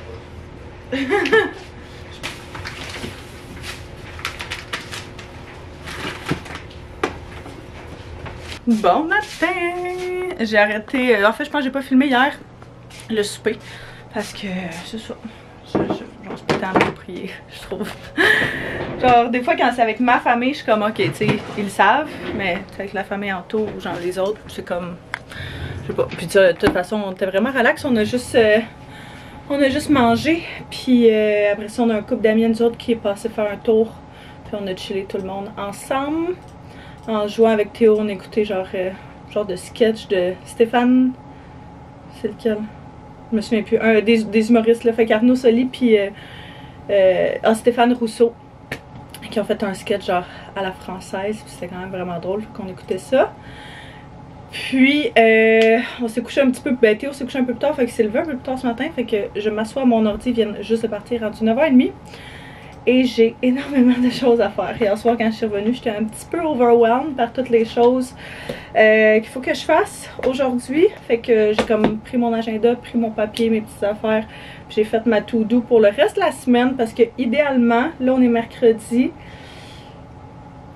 Bon matin! J'ai arrêté. En fait, je pense que j'ai pas filmé hier le souper. Parce que c'est ça. Genre, c'est pas tant approprié, je trouve. Genre, des fois, quand c'est avec ma famille, je suis comme, ok, tu sais, ils le savent. Mais avec la famille en tour, genre les autres, c'est comme. Je sais pas. Puis de toute façon, on était vraiment relax. On a juste mangé. Puis après ça, on a un couple d'amis, nous autres, qui est passé faire un tour. Puis on a chillé tout le monde ensemble. En jouant avec Théo, on écoutait genre de sketch de Stéphane. C'est lequel? Je me souviens plus. Un des humoristes, là. Fait qu'Arnaud Soli puis Stéphane Rousseau. Qui ont fait un sketch genre à la française. Puis c'était quand même vraiment drôle. Fait qu'on écoutait ça. Puis on s'est couché un petit peu. Ben Théo s'est couché un peu plus tard. Fait qu'il s'est levé un peu plus tard ce matin. Fait que je m'assois à mon ordi. Vient juste de partir rendu 9h30. Et j'ai énormément de choses à faire. Hier soir, quand je suis revenue, j'étais un petit peu overwhelmed par toutes les choses qu'il faut que je fasse aujourd'hui. Fait que j'ai comme pris mon agenda, pris mon papier, mes petites affaires. Puis j'ai fait ma to-do pour le reste de la semaine parce que idéalement, là on est mercredi.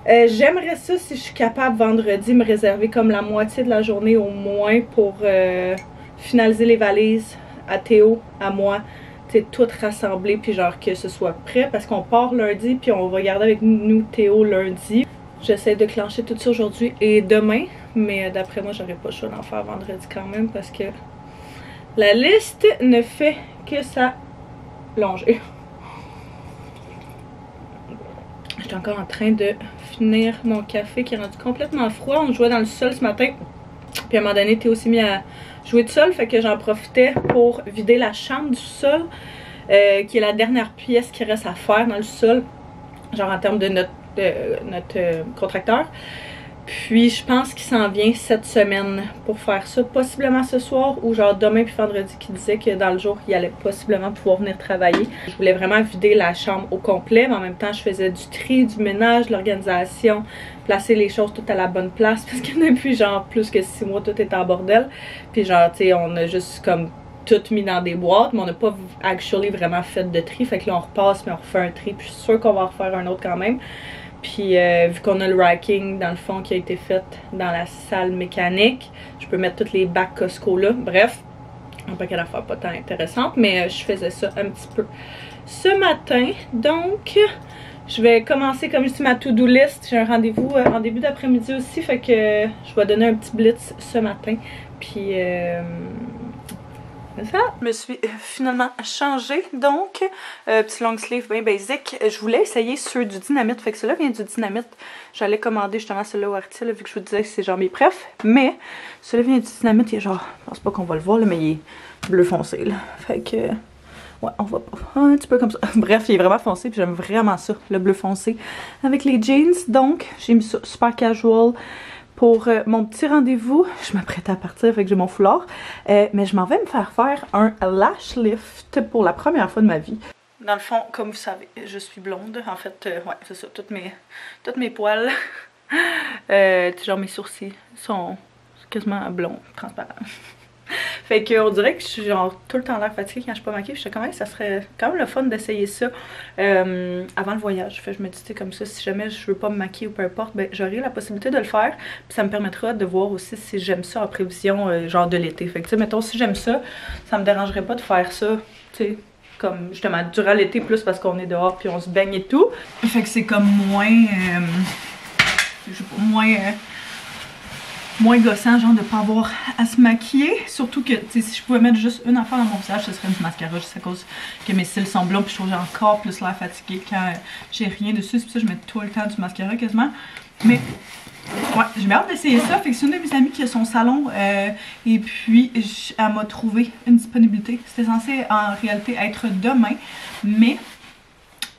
J'aimerais ça si je suis capable vendredi me réserver comme la moitié de la journée au moins pour finaliser les valises à Théo, à moi. Tout rassemblé puis genre que ce soit prêt parce qu'on part lundi puis on va garder avec nous Théo lundi. J'essaie de clencher tout ça aujourd'hui et demain, mais d'après moi j'aurais pas le choix d'en faire vendredi quand même parce que la liste ne fait que ça longer. J'étais encore en train de finir mon café qui est rendu complètement froid. On jouait dans le sol ce matin puis à un moment donné Théo s'est mis à jouer tout seul, fait que j'en profitais pour vider la chambre du sol. qui est la dernière pièce qui reste à faire dans le sol, genre en termes de notre contracteur. Puis je pense qu'il s'en vient cette semaine pour faire ça, possiblement ce soir ou genre demain puis vendredi, qui disait que dans le jour il allait possiblement pouvoir venir travailler. Je voulais vraiment vider la chambre au complet, mais en même temps je faisais du tri, du ménage, de l'organisation, placer les choses toutes à la bonne place parce que depuis genre plus que 6 mois tout est en bordel. Puis genre tu sais on a juste comme tout mis dans des boîtes, mais on n'a pas actually vraiment fait de tri, fait que là on repasse mais on refait un tri, puis je suis sûre qu'on va en refaire un autre quand même. Puis vu qu'on a le racking dans le fond qui a été fait dans la salle mécanique, je peux mettre toutes les bacs Costco là. Bref, un paquet d'affaires pas tant intéressantes, mais je faisais ça un petit peu ce matin. Donc, je vais commencer comme je dis ma to-do list. J'ai un rendez-vous en début d'après-midi aussi, fait que je vais donner un petit blitz ce matin. Puis ça. Je me suis finalement changée, donc petit long sleeve bien basic. Je voulais essayer ceux du Dynamite, fait que celui-là vient du Dynamite. J'allais commander justement celui-là au Arty, vu que je vous disais que c'est genre mes préf. Mais celui-là vient du Dynamite, il est genre, je pense pas qu'on va le voir là, mais il est bleu foncé là. Fait que ouais, on va pas un petit peu comme ça. Bref, il est vraiment foncé, puis j'aime vraiment ça, le bleu foncé avec les jeans. Donc j'ai mis ça super casual pour mon petit rendez-vous. Je m'apprête à partir, fait que j'ai mon foulard. Mais je m'en vais me faire un lash lift pour la première fois de ma vie. Dans le fond, comme vous savez, je suis blonde. En fait, ouais, c'est ça, toutes mes poils, genre mes sourcils sont quasiment blonds, transparents. Fait qu'on dirait que je suis genre tout le temps l'air fatiguée quand je suis pas maquillée. Je sais quand même, ça serait quand même le fun d'essayer ça avant le voyage. Fait que je me dis, comme ça, si jamais je veux pas me maquiller ou peu importe, ben j'aurai la possibilité de le faire. Puis ça me permettra de voir aussi si j'aime ça en prévision genre de l'été. Fait que tu sais, mettons, si j'aime ça, ça me dérangerait pas de faire ça, tu sais, comme justement durant l'été, plus parce qu'on est dehors puis on se baigne et tout. Fait que c'est comme moins gossant, genre de pas avoir à se maquiller. Surtout que, tu sais, si je pouvais mettre juste une affaire dans mon visage, ce serait du mascara, juste à cause que mes cils sont blonds, puis je trouve que j'ai encore plus l'air fatiguée quand j'ai rien dessus. C'est pour ça que je mets tout le temps du mascara quasiment. Mais ouais, j'ai bien hâte d'essayer ça. Fait que c'est une de mes amies qui a son salon et puis elle m'a trouvé une disponibilité. C'était censé en réalité être demain, mais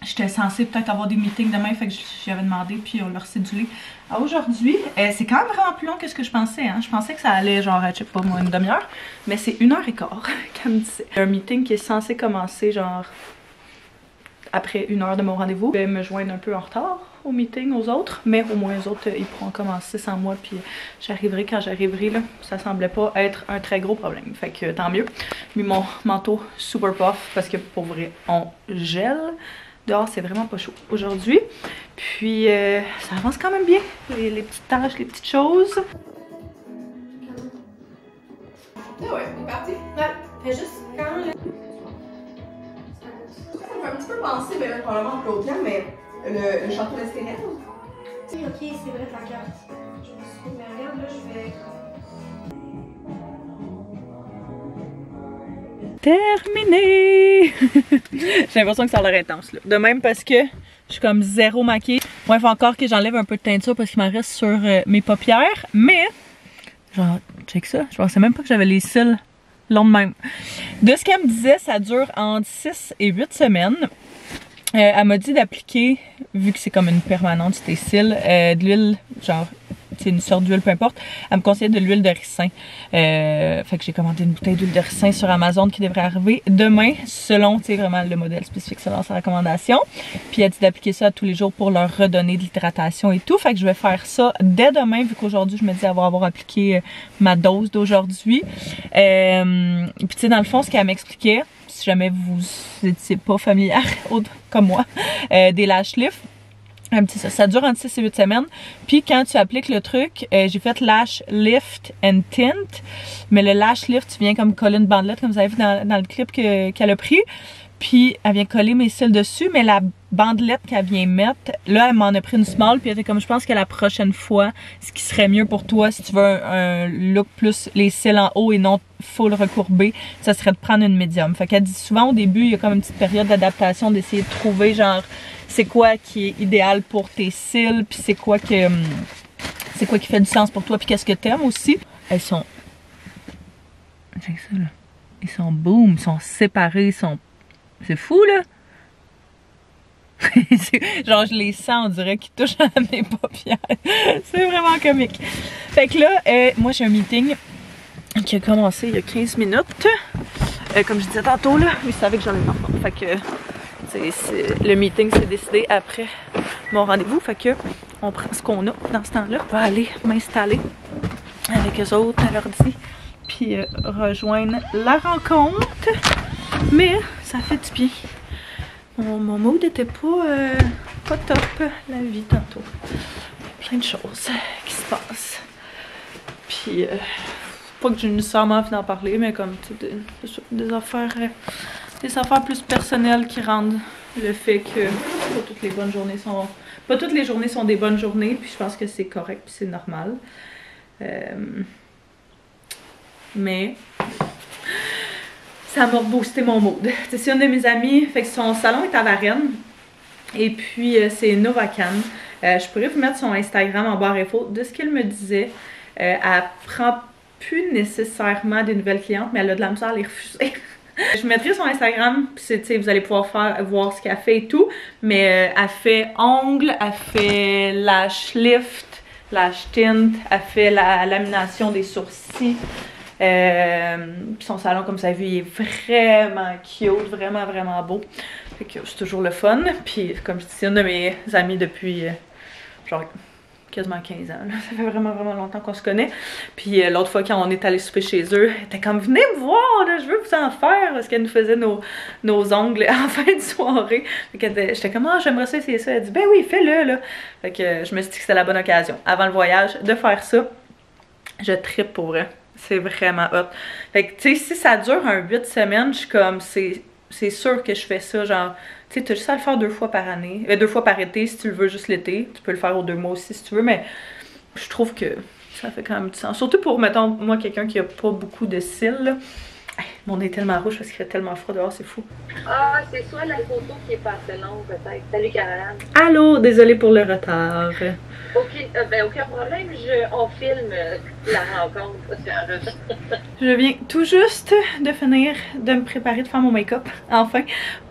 j'étais censée peut-être avoir des meetings demain, fait que j'avais demandé, puis on l'a recédulé à aujourd'hui. C'est quand même vraiment plus long que ce que je pensais, hein. Je pensais que ça allait genre, je sais pas moi, une demi-heure, mais c'est 1h15 qu'elle me disait. Un meeting qui est censé commencer genre après 1 heure de mon rendez-vous. Je vais me joindre un peu en retard au meeting aux autres, mais au moins les autres, ils pourront commencer sans moi, puis j'arriverai quand j'arriverai là. Ça semblait pas être un très gros problème, fait que tant mieux. J'ai mis mon manteau super puff parce que pour vrai, on gèle. Dehors, c'est vraiment pas chaud aujourd'hui. Puis, ça avance quand même bien. Les petites tâches, les petites choses.
Ah ouais, on est parti. Ouais, fais juste quand même. Ça me fait un petit peu penser, mais là, probablement Claude, mais le château d'Estérel.
Ok, c'est vrai ta carte. Je me suis mais regarde là, je vais.
Terminé! J'ai l'impression que ça a l'air intense là. De même parce que je suis comme zéro maquillée. Moi, il faut encore que j'enlève un peu de teinture parce qu'il m'en reste sur mes paupières. Mais, genre, check ça. Je pensais même pas que j'avais les cils longs de même. De ce qu'elle me disait, ça dure entre 6 et 8 semaines. Elle m'a dit d'appliquer, vu que c'est comme une permanente sur tes cils, de l'huile, genre, c'est une sorte d'huile, peu importe. Elle me conseillait de l'huile de ricin. Fait que j'ai commandé une bouteille d'huile de ricin sur Amazon qui devrait arriver demain, selon, tu sais, vraiment le modèle spécifique selon sa recommandation. Puis elle dit d'appliquer ça tous les jours pour leur redonner de l'hydratation et tout. Fait que je vais faire ça dès demain, vu qu'aujourd'hui, je me dis avoir appliqué ma dose d'aujourd'hui. Puis tu sais, dans le fond, ce qu'elle m'expliquait, si jamais vous n'étiez pas familière, comme moi, des lash lifts, ça dure entre 6 et 8 semaines. Puis quand tu appliques le truc, j'ai fait lash lift and tint. Mais le lash lift, tu viens comme coller une bandelette, comme vous avez vu dans le clip qu'elle a pris. Puis elle vient coller mes cils dessus. Mais la bandelette qu'elle vient mettre, là, elle m'en a pris une small. Puis elle était comme, je pense que la prochaine fois, ce qui serait mieux pour toi, si tu veux un look plus les cils en haut et non full recourbé, ça serait de prendre une médium. Fait qu'elle dit souvent au début, il y a comme une petite période d'adaptation, d'essayer de trouver genre c'est quoi qui est idéal pour tes cils, puis c'est quoi qui fait du sens pour toi, puis qu'est-ce que t'aimes aussi. Elles sont, check ça là, ils sont boom, ils sont séparés, ils sont C'est fou, là! Genre, je les sens, on dirait qu'ils touchent à mes paupières. C'est vraiment comique. Fait que là, moi, j'ai un meeting qui a commencé il y a 15 minutes. Comme je disais tantôt, là, ils savaient que j'allais en forme. Fait que le meeting s'est décidé après mon rendez-vous. Fait que on prend ce qu'on a dans ce temps-là. Je vais aller m'installer avec eux autres à l'ordi. Puis rejoindre la rencontre. Mais ça fait du bien. Mon mood était pas top la vie tantôt. Plein de choses qui se passent. Puis, pas que j'ai nécessairement envie d'en parler, mais comme des affaires plus personnelles qui rendent le fait que pas toutes les bonnes journées sont. Pas toutes les journées sont des bonnes journées, puis je pense que c'est correct, puis c'est normal. Mais ça m'a boosté mon mood. C'est une de mes amies, fait que son salon est à Varennes. Et puis c'est Novacan. Je pourrais vous mettre son Instagram en barre info. De ce qu'elle me disait, elle prend plus nécessairement des nouvelles clientes, mais elle a de la misère à les refuser. Je mettrai son Instagram, puis vous allez pouvoir voir ce qu'elle fait et tout. Mais elle fait ongles, elle fait lash lift, lash tint, elle fait la lamination des sourcils. Son salon, comme ça vu, il est vraiment cute, vraiment vraiment beau. Fait que c'est toujours le fun. Puis comme je dis, c'est une de mes amies depuis genre quasiment 15 ans. Là. Ça fait vraiment vraiment longtemps qu'on se connaît. Puis l'autre fois quand on est allé souper chez eux, elle était comme venez me voir, là, je veux vous en faire parce qu'elle nous faisait nos ongles en fin de soirée. J'étais comme ah j'aimerais ça essayer ça. Elle dit ben oui fais-le là. Fait que je me suis dit que c'était la bonne occasion avant le voyage de faire ça. Je trippe pour vrai. C'est vraiment hot. Fait que, tu sais, si ça dure un 8 semaines, je suis comme, c'est sûr que je fais ça, genre, tu sais, t'as juste à le faire 2 fois par année, 2 fois par été si tu le veux juste l'été. Tu peux le faire aux 2 mois aussi si tu veux, mais je trouve que ça fait quand même du sens. Surtout pour, mettons, moi, quelqu'un qui a pas beaucoup de cils, là. Hey, mon nez est tellement rouge parce qu'il fait tellement froid dehors, c'est fou.
Ah, c'est soit la photo qui est pas assez longue, peut-être. Salut, Caroline.
Allô, désolée pour le retard.
Aucun problème, on filme la rencontre.
Je viens tout juste de finir de me préparer, de faire mon make-up, enfin,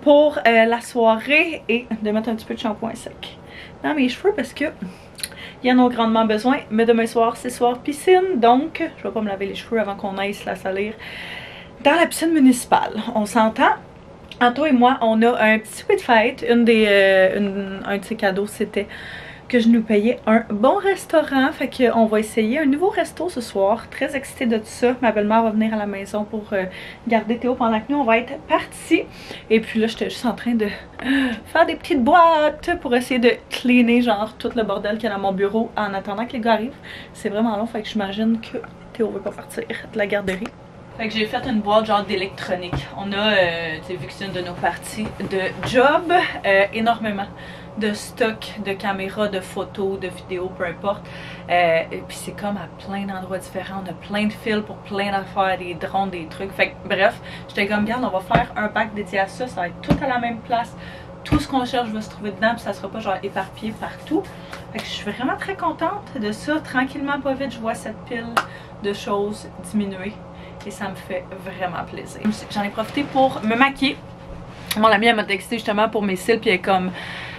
pour la soirée et de mettre un petit peu de shampoing sec dans mes cheveux parce que ils en ont grandement besoin. Mais demain soir, c'est soir piscine, donc je vais pas me laver les cheveux avant qu'on aille se la salir dans la piscine municipale. On s'entend. Anto et moi, on a un petit souper de fête. Un de ses cadeaux, c'était que je nous payais un bon restaurant. Fait qu'on va essayer un nouveau resto ce soir. Très excitée de tout ça. Ma belle-mère va venir à la maison pour garder Théo pendant que nous, on va être partis. Et puis là, j'étais juste en train de faire des petites boîtes pour essayer de cleaner genre tout le bordel qu'il y a dans mon bureau en attendant que les gars arrivent. C'est vraiment long, fait que j'imagine que Théo veut pas partir de la garderie. Fait que j'ai fait une boîte genre d'électronique. On a, tu sais, vu que c'est une de nos parties de job, énormément de stock, de caméras, de photos, de vidéos, peu importe. Et puis c'est comme à plein d'endroits différents. On a plein de fils pour plein d'affaires, des drones, des trucs. Fait que bref, j'étais comme, regarde, on va faire un pack dédié à ça. Ça va être tout à la même place. Tout ce qu'on cherche va se trouver dedans, puis ça sera pas genre éparpillé partout. Fait que je suis vraiment très contente de ça. Tranquillement, pas vite, je vois cette pile de choses diminuer. Et ça me fait vraiment plaisir. J'en ai profité pour me maquiller. Mon amie, elle m'a texté justement pour mes cils, puis elle est comme,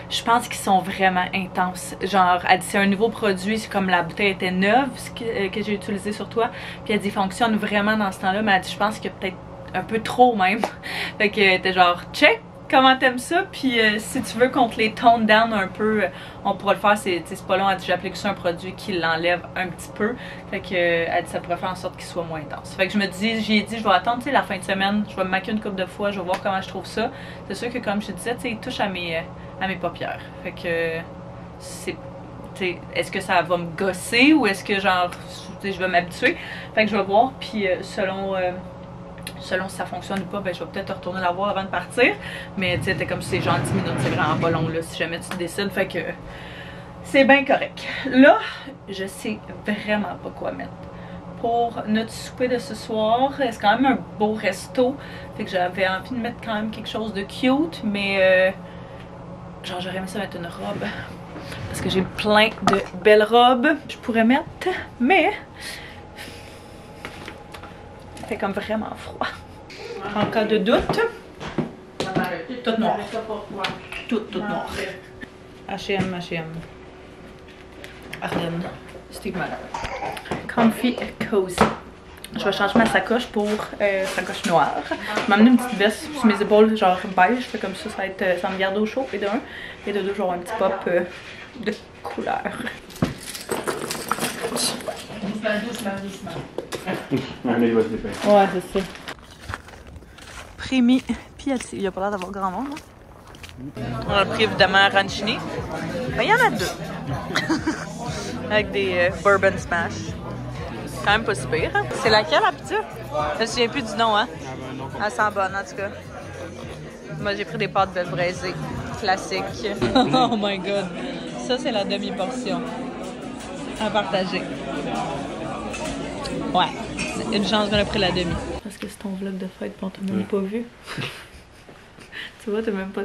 je pense qu'ils sont vraiment intenses. Genre, elle dit c'est un nouveau produit, c'est comme la bouteille était neuve, ce que j'ai utilisé sur toi. Puis elle dit, fonctionne vraiment dans ce temps-là, mais elle dit, je pense qu'il y a peut-être un peu trop même. Fait que elle était genre, check! Comment t'aimes ça, puis si tu veux qu'on te les tone down un peu, on pourra le faire, c'est pas long. Elle dit j'applique ça un produit qui l'enlève un petit peu, fait que elle dit ça pourrait faire en sorte qu'il soit moins intense. Fait que je me dis, j'ai dit je vais attendre la fin de semaine, je vais me maquiller une couple de fois, je vais voir comment je trouve ça. C'est sûr que comme je te disais, il touche à mes paupières, fait que c'est, est-ce que ça va me gosser ou est-ce que genre je vais m'habituer, fait que je vais voir, puis selon si ça fonctionne ou pas, ben je vais peut-être retourner la voir avant de partir. Mais tu sais, t'es comme si c'est genre 10 minutes, c'est vraiment pas long là, si jamais tu décides. Fait que c'est bien correct. Là, je sais vraiment pas quoi mettre pour notre souper de ce soir. C'est quand même un beau resto. Fait que j'avais envie de mettre quand même quelque chose de cute. Mais genre j'aurais aimé ça mettre une robe. Parce que j'ai plein de belles robes que je pourrais mettre. Mais il fait comme vraiment froid. En cas de doute, Tout noir. Tout noir. H&M. Ardennes. Steve Madden. Comfy Cozy. Je vais changer ma sacoche pour sacoche noire. Je vais m'amener une petite veste sur mes épaules, genre beige. Fait comme ça, ça me garde au chaud. Et de un. Et de deux, genre un petit pop de couleur.
Allez, il va se dépêcher.
Ouais, c'est ça. Primi Piatti. Il n'y a pas l'air d'avoir grand monde. Hein? On a pris évidemment arancini. Mais il y en a deux. Avec des bourbon smash. Quand même pas si pire. Hein? C'est laquelle la pizza? Je me souviens plus du nom, hein? Elle sent bonne en tout cas. Moi j'ai pris des pâtes belles braisées. Classique. Oh my god. Ça c'est la demi-portion. À partager. Ouais. C'est une chance qu'on a pris la demi. Parce que c'est ton vlog de fête pis on t'a même pas vu. Tu vois, t'as même pas.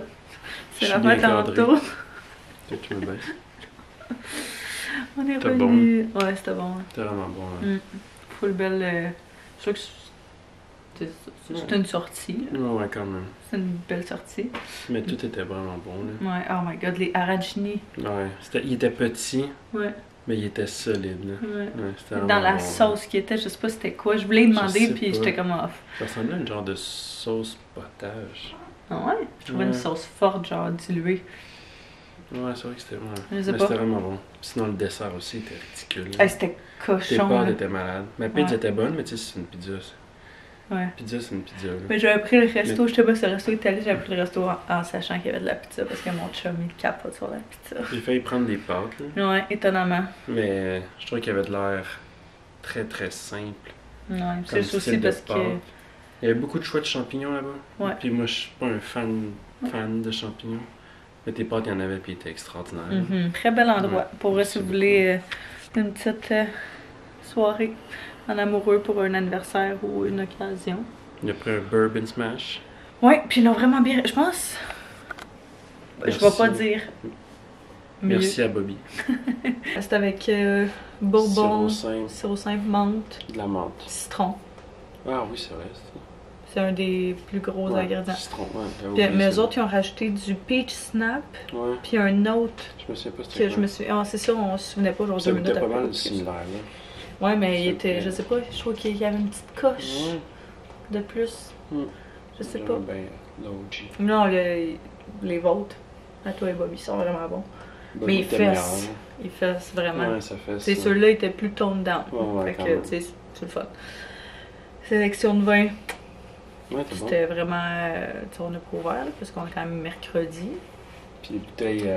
C'est la fête tantôt.
Tu me baisses.
On est
C'était
revenu. Bon. Ouais, c'était bon.
C'était vraiment bon. Hein.
Full belle. Je crois que c'était une sortie. Là.
Ouais, quand même.
C'est une belle sortie.
Mais tout était vraiment bon. Là.
Ouais, oh my god, les arancini.
Ouais, il était petit.
Ouais.
Mais il était solide. Là.
Ouais.
C'était
Dans la
bon,
sauce qui était, je sais pas c'était quoi. Je voulais demander puis j'étais comme off.
Ça ressemblait à une genre de sauce potage.
Ah ouais? Je trouvais une sauce forte, genre diluée.
Ouais, c'est vrai que c'était bon.
Je sais pas.
C'était vraiment bon. Sinon, le dessert aussi était ridicule.
Hey, c'était cochon.
Tes pâtes
là.
étaient malades. Ma pizza était bonne, mais tu sais, c'est une pizza.
Ouais.
Pizza, c'est une pizza. Là.
Mais j'avais pris le resto, je sais pas si le resto était allé, j'avais pris le resto en sachant qu'il y avait de la pizza parce que mon chum il capote sur la pizza.
J'ai failli prendre des pâtes, là.
Ouais, étonnamment.
Mais je trouvais qu'il y avait de l'air très très simple.
Ouais, c'est
Comme
aussi
style de
parce que.
pâte. Il y avait beaucoup de choix de champignons là-bas.
Ouais.
Puis moi, je suis pas un fan de champignons. Mais tes pâtes, il y en avait, puis ils étaient extraordinaires.
Très bel endroit.
Ouais.
Pour vrai, si vous voulez une petite soirée en amoureux pour un anniversaire ou une occasion.
Il a pris un bourbon smash.
Ouais, puis ils l'ont vraiment bien. Je pense.
Merci.
Je vais pas dire. Mieux.
Merci à Bobby.
C'est avec bourbon,
Sirop
simple, menthe,
de la menthe.
citron.
Ah oui, c'est vrai.
C'est un des plus gros ingrédients.
Citron, ouais.
Puis, mais eux autres, ils ont rajouté du peach snap,
Ouais.
puis un autre
Je me souviens pas
que
c'était
je
quoi.
me suis. Ah, c'est ça, on se souvenait pas, genre
Ça
2 minutes
goûtait pas
après.
mal similaire, là.
Ouais, mais il était,
Ok.
je sais pas, je trouve qu'il y avait une petite coche
Ouais.
de plus. Je sais pas.
Ben, l'OG.
Non, les vôtres, à toi et Bobby, sont vraiment bons.
Bobby
Mais ils
était meilleur,
fessent.
là.
Ils fessent vraiment.
Ouais, ça fait
C'est
ça.
ceux-là étaient plus toned down.
Ouais,
fait
quand
que,
même.
tu sais, c'est le fun. Sélection de vin,
Ouais, c'est bon.
c'était vraiment. Tu sais, on n'a pas ouvert, là, parce qu'on est quand même mercredi.
Puis les bouteilles,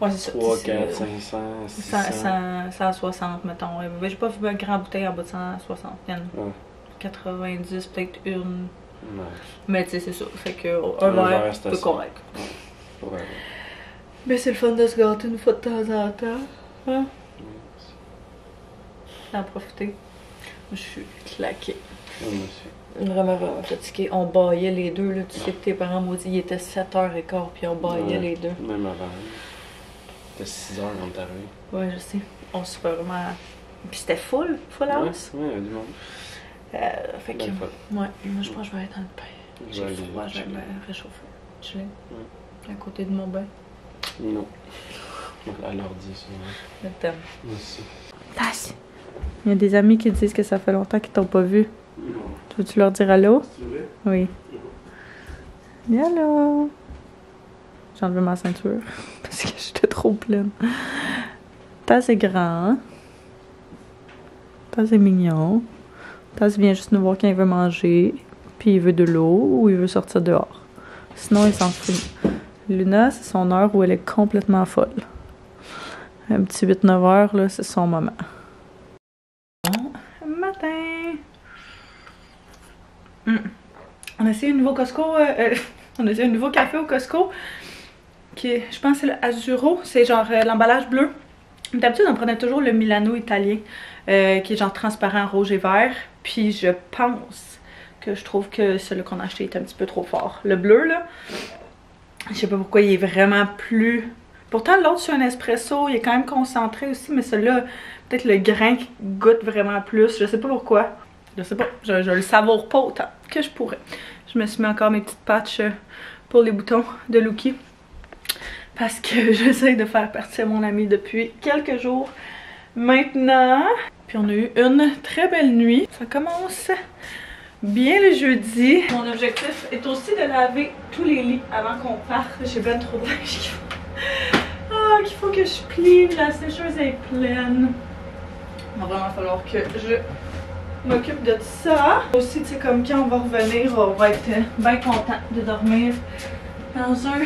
Ouais, c'est ça.
3,
c'est-
4, 500, 600.
160, mettons. Ouais. Mais j'ai pas vu une grande bouteille en bas de 160. Il y en a
Ouais.
90, peut-être une.
Ouais.
Mais tu sais, c'est ça. Fait que
Un
un verre,
verre, c'est
c'est
assez.
correct.
Ouais.
Mais c'est le fun de se gâter une fois de temps en temps. Hein? En profiter. Moi, je suis claquée.
Ouais, moi aussi.
Vraiment, vraiment fatiguée. On baillait les deux, là. Tu sais que tes parents maudits, il était 7h15, puis on baillait
Ouais.
les deux.
Même avant. C'était 6 heures quand t'es arrivé.
Ouais, je sais. On se fait vraiment. Puis c'était full
Ouais,
house.
il y a du monde.
Fait que.
Belle fun.
Ouais, moi je pense que je vais être dans le bain.
Je
J'ai
vais aller
froid, je vais
chiller.
me réchauffer. Chiller. À côté de mon bain.
Non. À l'ordi, ça.
Le thème.
Moi aussi.
Tasse! Il y a des amis qui disent que ça fait longtemps qu'ils t'ont pas vu.
Non.
Veux-tu leur dire allô?
Tu veux?
Oui. Dis allô! J'ai enlevé ma ceinture parce que j'étais trop pleine. Taz est grand, hein? Taz est mignon. Taz vient juste nous voir quand il veut manger, puis il veut de l'eau ou il veut sortir dehors. Sinon, il s'en fout. Luna, c'est son heure où elle est complètement folle. Un petit 8-9 heures, là, c'est son moment. Bon matin! On a essayé un nouveau Costco, on a essayé un nouveau café au Costco, qui est, je pense, c'est le Azzurro, c'est genre l'emballage bleu. D'habitude, on prenait toujours le Milano italien, qui est genre transparent, rouge et vert. Puis je pense que je trouve que celui qu'on a acheté est un petit peu trop fort. Le bleu, là, je sais pas pourquoi, il est vraiment plus... Pourtant, l'autre, c'est un espresso, il est quand même concentré aussi, mais celui-là, peut-être le grain qui goûte vraiment plus. Je sais pas pourquoi. Je sais pas, je le savoure pas autant que je pourrais. Je me suis mis encore mes petites patchs pour les boutons de Lucky. Parce que j'essaie de faire partir mon ami depuis quelques jours maintenant. Puis on a eu une très belle nuit. Ça commence bien le jeudi. Mon objectif est aussi de laver tous les lits avant qu'on parte. J'ai bien trop de linge qu'il faut que je plie. La sécheuse est pleine. Il va vraiment falloir que je m'occupe de ça. Aussi, tu sais, comme quand on va revenir, on va être bien content de dormir dans un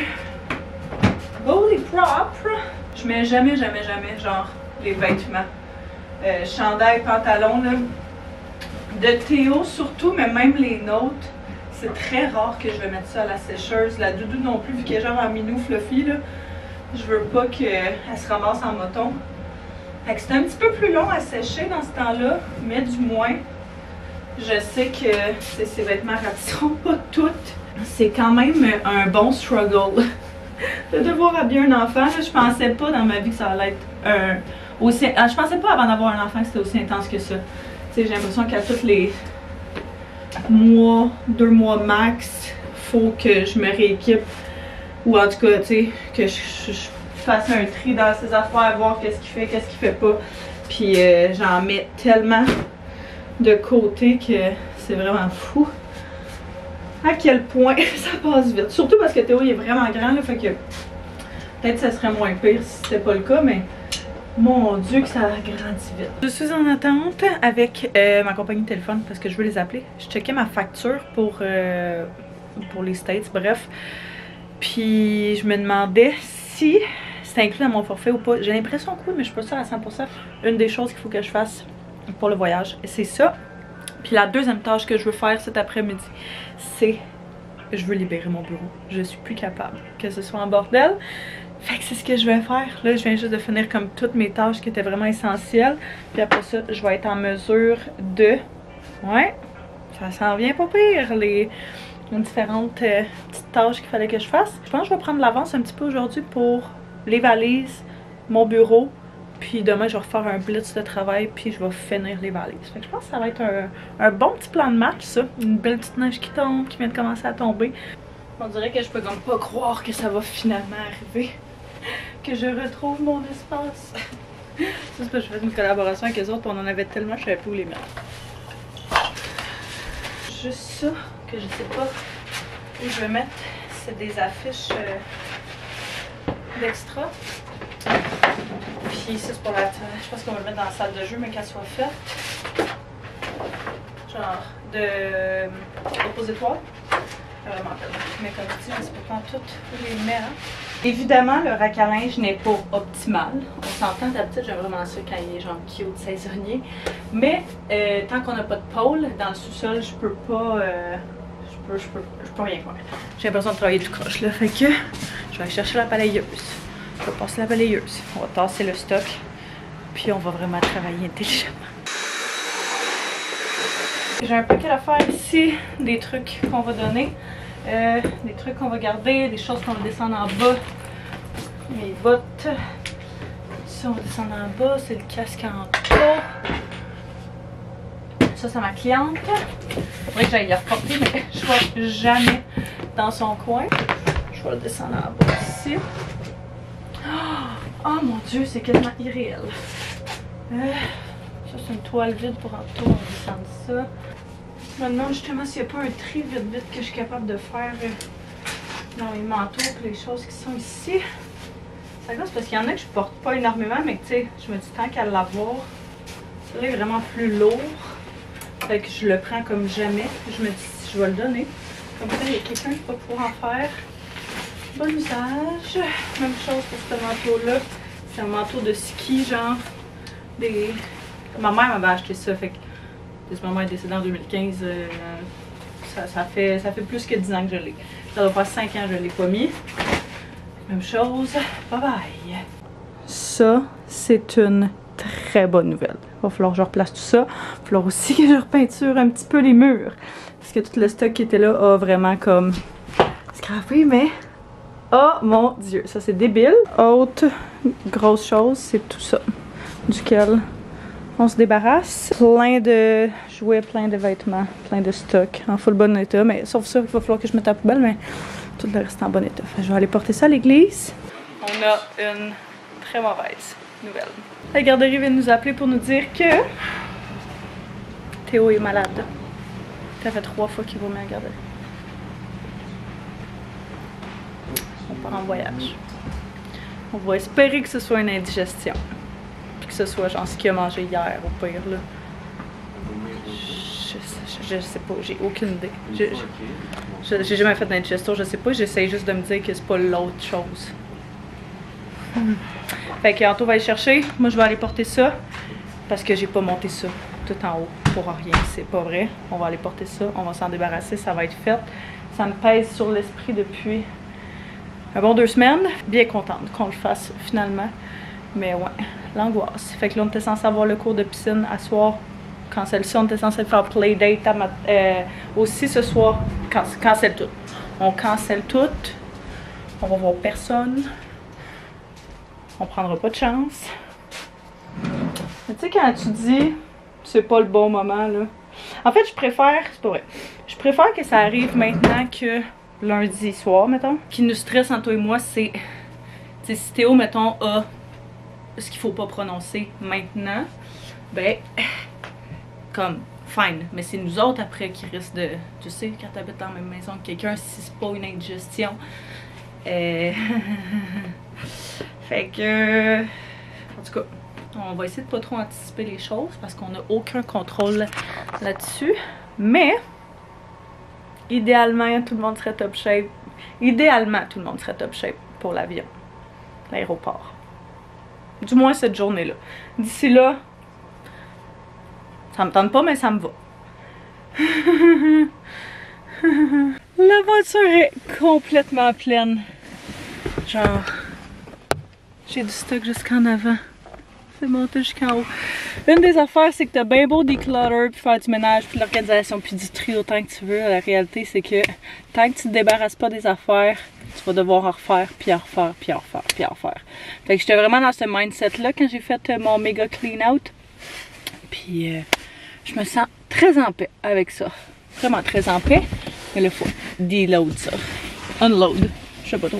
beau lit propre. Je mets jamais genre les vêtements. Chandail, pantalon, là. De Théo surtout, mais même les nôtres. C'est très rare que je vais mettre ça à la sécheuse. La doudou non plus, vu qu'elle est genre en minou fluffy, là. Je veux pas qu'elle se ramasse en moton. Fait que c'est un petit peu plus long à sécher dans ce temps-là, mais du moins, je sais que ces vêtements rapetisseront pas toutes. C'est quand même un bon struggle de devoir habiller un enfant. Là, je pensais pas dans ma vie que ça allait être aussi... je pensais pas avant d'avoir un enfant que c'était aussi intense que ça. J'ai l'impression qu'à tous les mois, 2 mois max, faut que je me rééquipe. Ou en tout cas, tu sais, que je fasse un tri dans ses affaires, voir qu'est-ce qu'il fait, qu'est-ce qu'il fait pas. Puis j'en mets tellement de côté que c'est vraiment fou à quel point ça passe vite. Surtout parce que Théo il est vraiment grand, là, fait que peut-être ça serait moins pire si c'était pas le cas, mais mon Dieu que ça grandit vite. Je suis en attente avec ma compagnie de téléphone parce que je veux les appeler. Je checkais ma facture pour les States, bref. Puis je me demandais si c'était inclus dans mon forfait ou pas. J'ai l'impression que oui, mais je suis pas sûre à 100%. Une des choses qu'il faut que je fasse pour le voyage, c'est ça. Puis la deuxième tâche que je veux faire cet après-midi, c'est je veux libérer mon bureau. Je suis plus capable que ce soit en bordel. Fait que c'est ce que je vais faire. Là, je viens juste de finir comme toutes mes tâches qui étaient vraiment essentielles. Puis après ça, je vais être en mesure de... Ouais, ça s'en vient pas pire, les différentes petites tâches qu'il fallait que je fasse. Je pense que je vais prendre l'avance un petit peu aujourd'hui pour les valises, mon bureau. Puis demain, je vais refaire un blitz de travail, puis je vais finir les valises. Fait que je pense que ça va être un bon petit plan de match, ça. Une belle petite neige qui tombe, qui vient de commencer à tomber. On dirait que je peux comme pas croire que ça va finalement arriver. Que je retrouve mon espace. C'est parce que je fais une collaboration avec les autres, on en avait tellement, je savais plus où les mettre. Juste ça, que je sais pas où je vais mettre, c'est des affiches d'extra. Puis ça c'est pour la... Je pense qu'on va le mettre dans la salle de jeu, mais qu'elle soit faite. Genre de oppositoire. Vraiment tellement. Mais comme je dis, je sais pas tout où les mettre. Hein. Évidemment, le rack à linge n'est pas optimal. On s'entend, d'habitude, j'aime vraiment ça quand il est genre cute, saisonnier. Mais tant qu'on n'a pas de pôle dans le sous-sol, je peux pas... je peux rien faire. J'ai l'impression de travailler tout croche là. Fait que je vais aller chercher la balayeuse. Je vais passer la balayeuse. On va tasser le stock. Puis on va vraiment travailler intelligemment. J'ai un paquet d'affaires ici. Des trucs qu'on va donner. Des trucs qu'on va garder, des choses qu'on va descendre en bas. Mes bottes. Ça, on va descendre en bas. C'est le casque en bas. Ça, c'est ma cliente. C'est vrai que j'aille la reporter, mais je vois jamais dans son coin. Je vais le descendre en bas ici. Oh mon Dieu, c'est quasiment irréel. Ça, c'est une toile vide pour en tout. On va descendre ça. Je me demande justement s'il n'y a pas un tri vite que je suis capable de faire dans les manteaux et les choses qui sont ici. Ça gosse parce qu'il y en a que je porte pas énormément, mais tu sais, je me dis tant qu'à l'avoir, celui-là est vraiment plus lourd. Fait que je le prends comme jamais. Je me dis, je vais le donner. Comme ça, il y a quelqu'un qui va pouvoir en faire bon usage. Même chose pour ce manteau-là. C'est un manteau de ski, genre des... Ma mère m'avait acheté ça, fait que ma mère est décédée en 2015. Ça fait plus que 10 ans que je l'ai. Ça doit faire 5 ans que je l'ai pas mis. Même chose. Bye bye. Ça, c'est une très bonne nouvelle. Il va falloir que je replace tout ça. Il va falloir aussi que je repeinture un petit peu les murs. Parce que tout le stock qui était là a vraiment comme scrappé, mais... Oh mon Dieu, ça c'est débile. Autre grosse chose, c'est tout ça. Duquel on se débarrasse. Plein de jouets, plein de vêtements, plein de stock en full bon état. Mais sauf ça, il va falloir que je mette à la poubelle, mais tout le reste en bon état. Fait que je vais aller porter ça à l'église. On a une très mauvaise nouvelle. La garderie vient de nous appeler pour nous dire que Théo est malade. Ça fait 3 fois qu'il vomit à la garderie. On part en voyage. On va espérer que ce soit une indigestion. Puis que ce soit genre ce qu'il a mangé hier au pire là. Je sais pas, j'ai aucune idée. J'ai jamais fait d'indigestion, je sais pas, j'essaie juste de me dire que c'est pas l'autre chose. Fait que Anto va aller chercher, moi je vais aller porter ça. Parce que j'ai pas monté ça tout en haut pour rien, c'est pas vrai. On va aller porter ça, on va s'en débarrasser, ça va être fait. Ça me pèse sur l'esprit depuis un bon 2 semaines. Bien contente qu'on le fasse finalement. Mais ouais, l'angoisse. Fait que là on était censé avoir le cours de piscine à soir. Cancel ça, on était censé faire playdate aussi ce soir. Cancel tout. On cancelle tout. On va voir personne. On prendra pas de chance. Mais tu sais, quand tu dis c'est pas le bon moment, là. En fait, je préfère. C'est pas vrai. Je préfère que ça arrive maintenant que lundi soir, mettons. Ce qui nous stresse entre toi et moi, c'est. Tu sais, si Théo, mettons, a ce qu'il faut pas prononcer maintenant, ben. Comme, fine. Mais c'est nous autres après qui risquent de. Tu sais, quand t'habites dans la même maison que quelqu'un, si c'est pas une indigestion. Fait que. En tout cas, on va essayer de pas trop anticiper les choses parce qu'on n'a aucun contrôle là-dessus. Mais, idéalement, tout le monde serait top shape. Idéalement, tout le monde serait top shape pour l'avion, l'aéroport. Du moins cette journée-là. D'ici là, ça me tente pas, mais ça me va. La voiture est complètement pleine. Genre, j'ai du stock jusqu'en avant. C'est monté jusqu'en haut. Une des affaires, c'est que t'as bien beau declutter, puis faire du ménage, puis l'organisation, puis du tri autant que tu veux. La réalité, c'est que tant que tu te débarrasses pas des affaires, tu vas devoir en refaire, puis en refaire, puis en refaire, puis en refaire. Fait que j'étais vraiment dans ce mindset-là quand j'ai fait mon méga clean out. Puis je me sens très en paix avec ça. Vraiment très en paix. Mais là, il faut deload ça. Unload. Je sais pas trop.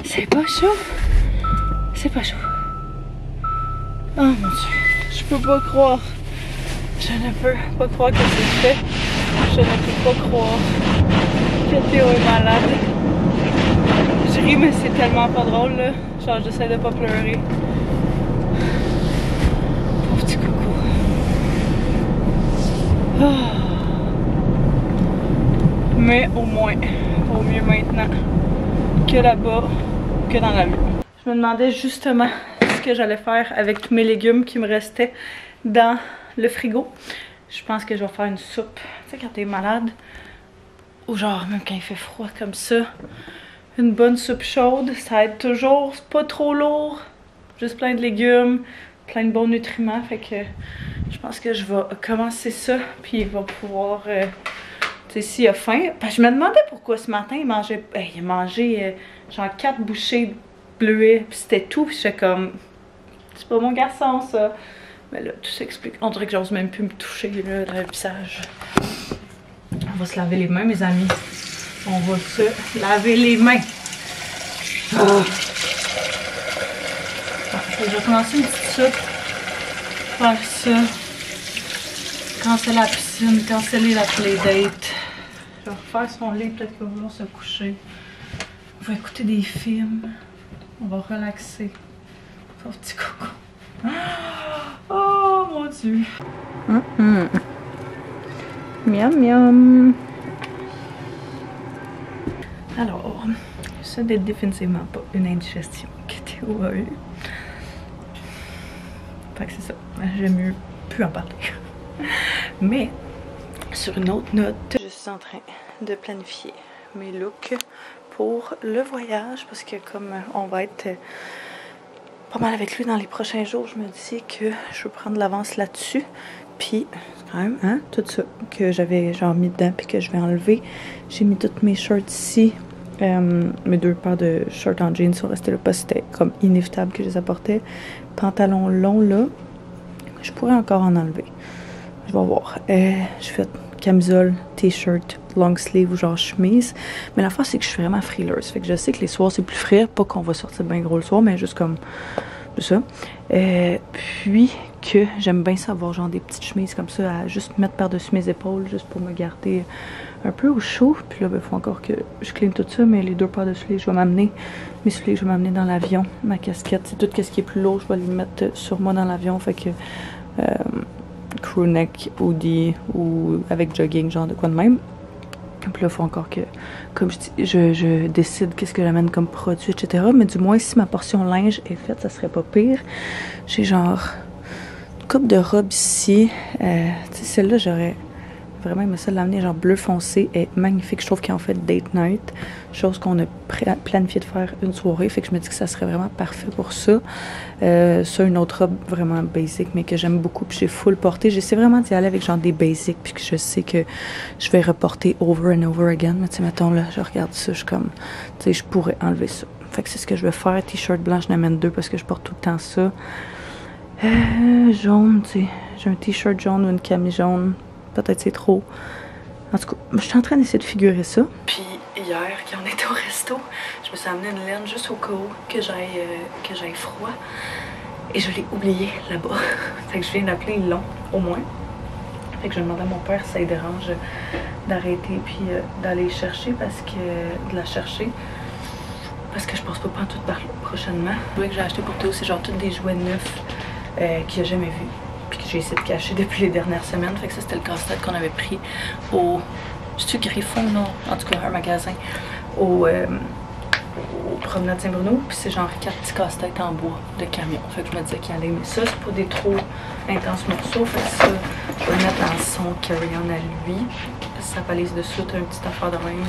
C'est pas chaud. C'est pas chaud. Oh mon Dieu. Je peux pas croire. Je ne peux pas croire que c'est fait. Je ne peux pas croire que Théo est malade. Je ris, mais c'est tellement pas drôle, là. Genre, j'essaie de pas pleurer. Pauvre petit coucou. Oh. Mais au moins, au mieux maintenant que là-bas, que dans la rue. Je me demandais justement ce que j'allais faire avec tous mes légumes qui me restaient dans le frigo. Je pense que je vais faire une soupe. Tu sais, quand t'es malade, ou genre même quand il fait froid comme ça, une bonne soupe chaude, ça aide toujours. C'est pas trop lourd, juste plein de légumes, plein de bons nutriments. Fait que je pense que je vais commencer ça, puis il va pouvoir, tu sais, s'il a faim. Parce que je me demandais pourquoi ce matin il mangeait, il a mangé genre 4 bouchées de bleuets, puis c'était tout. Puis j'étais comme, c'est pas mon garçon ça. Mais là, tout s'explique. On dirait que j'ose même plus me toucher là, dans le visage. On va se laver les mains, mes amis. On va se laver les mains. Ah. Je vais commencer une petite soupe. Faire ça. Canceller la piscine, canceller la playdate. Je vais refaire son lit, peut-être qu'on va vouloir se coucher. On va écouter des films. On va relaxer. Pauvre petit coco. Oh mon Dieu. Miam miam. Alors, ça n'est définitivement pas une indigestion que Théo a eu. Fait que c'est ça. J'aime mieux plus en parler. Mais, sur une autre note, je suis en train de planifier mes looks pour le voyage parce que comme on va être pas mal avec lui dans les prochains jours, je me dis que je veux prendre l'avance là-dessus. Puis, c'est quand même, hein, tout ça que j'avais genre mis dedans puis que je vais enlever. J'ai mis toutes mes shirts ici. Mes 2 paires de shorts en jeans sont restés là parce que c'était comme inévitable que je les apportais. Pantalon long là, je pourrais encore en enlever. Je vais voir. Je fais camisole, t-shirt, long sleeve ou genre chemise. Mais l'affaire c'est que je suis vraiment frileuse. Fait que je sais que les soirs c'est plus frais. Pas qu'on va sortir bien gros le soir, mais juste comme ça. Puis que j'aime bien savoir genre des petites chemises comme ça à juste mettre par-dessus mes épaules juste pour me garder un peu au chaud. Puis là, il faut encore que je clean tout ça, mais les 2 paires de souliers, je vais m'amener. Mes souliers, je vais m'amener dans l'avion. Ma casquette, c'est tout ce qui est plus lourd, je vais les mettre sur moi dans l'avion. Fait que crew neck, hoodie ou avec jogging, genre de quoi de même. Puis là, il faut encore que, comme je dis, je décide qu'est-ce que j'amène comme produit, etc. Mais du moins, si ma portion linge est faite, ça serait pas pire. J'ai genre une coupe de robe ici. Tu sais, celle-là, j'aurais vraiment aimé ça l'amener, genre bleu foncé, est magnifique. Je trouve qu'en fait date night, chose qu'on a planifié de faire une soirée, fait que je me dis que ça serait vraiment parfait pour ça. Ça, une autre robe vraiment basic, mais que j'aime beaucoup, puis j'ai full porté. J'essaie vraiment d'y aller avec genre des basics, puis que je sais que je vais reporter over and over again. Mais tu sais, mettons là, je regarde ça, je suis comme, tu sais, je pourrais enlever ça. Fait que c'est ce que je vais faire. T-shirt blanc, je n'amène 2 parce que je porte tout le temps ça. Jaune, tu sais, j'ai un t-shirt jaune ou une camise jaune. Peut-être c'est trop. En tout cas, je suis en train d'essayer de figurer ça. Puis hier, quand on était au resto, je me suis amené une laine juste au cas où que j'aille froid. Et je l'ai oublié là-bas. Fait que je viens d'appeler long, au moins. Fait que je demandais à mon père si ça lui dérange d'arrêter puis d'aller chercher de la chercher. Parce que je pense pas tout par là prochainement. Le jouet que j'ai acheté pour Théo, c'est genre tous des jouets neufs qu'il a jamais vus. Puis que j'ai essayé de cacher depuis les dernières semaines. Fait que ça, c'était le casse-tête qu'on avait pris au... C'est-tu Griffon, non? En tout cas, un magasin. Au Promenade Saint-Bruno. Puis c'est genre 4 petits casse-têtes en bois de camion. Fait que je me disais qu'il allait aimer ça. C'est pas des trop intenses morceaux. Fait que ça, je vais le mettre dans son carry-on à lui. Sa valise dessous, t'as une petite affaire de même.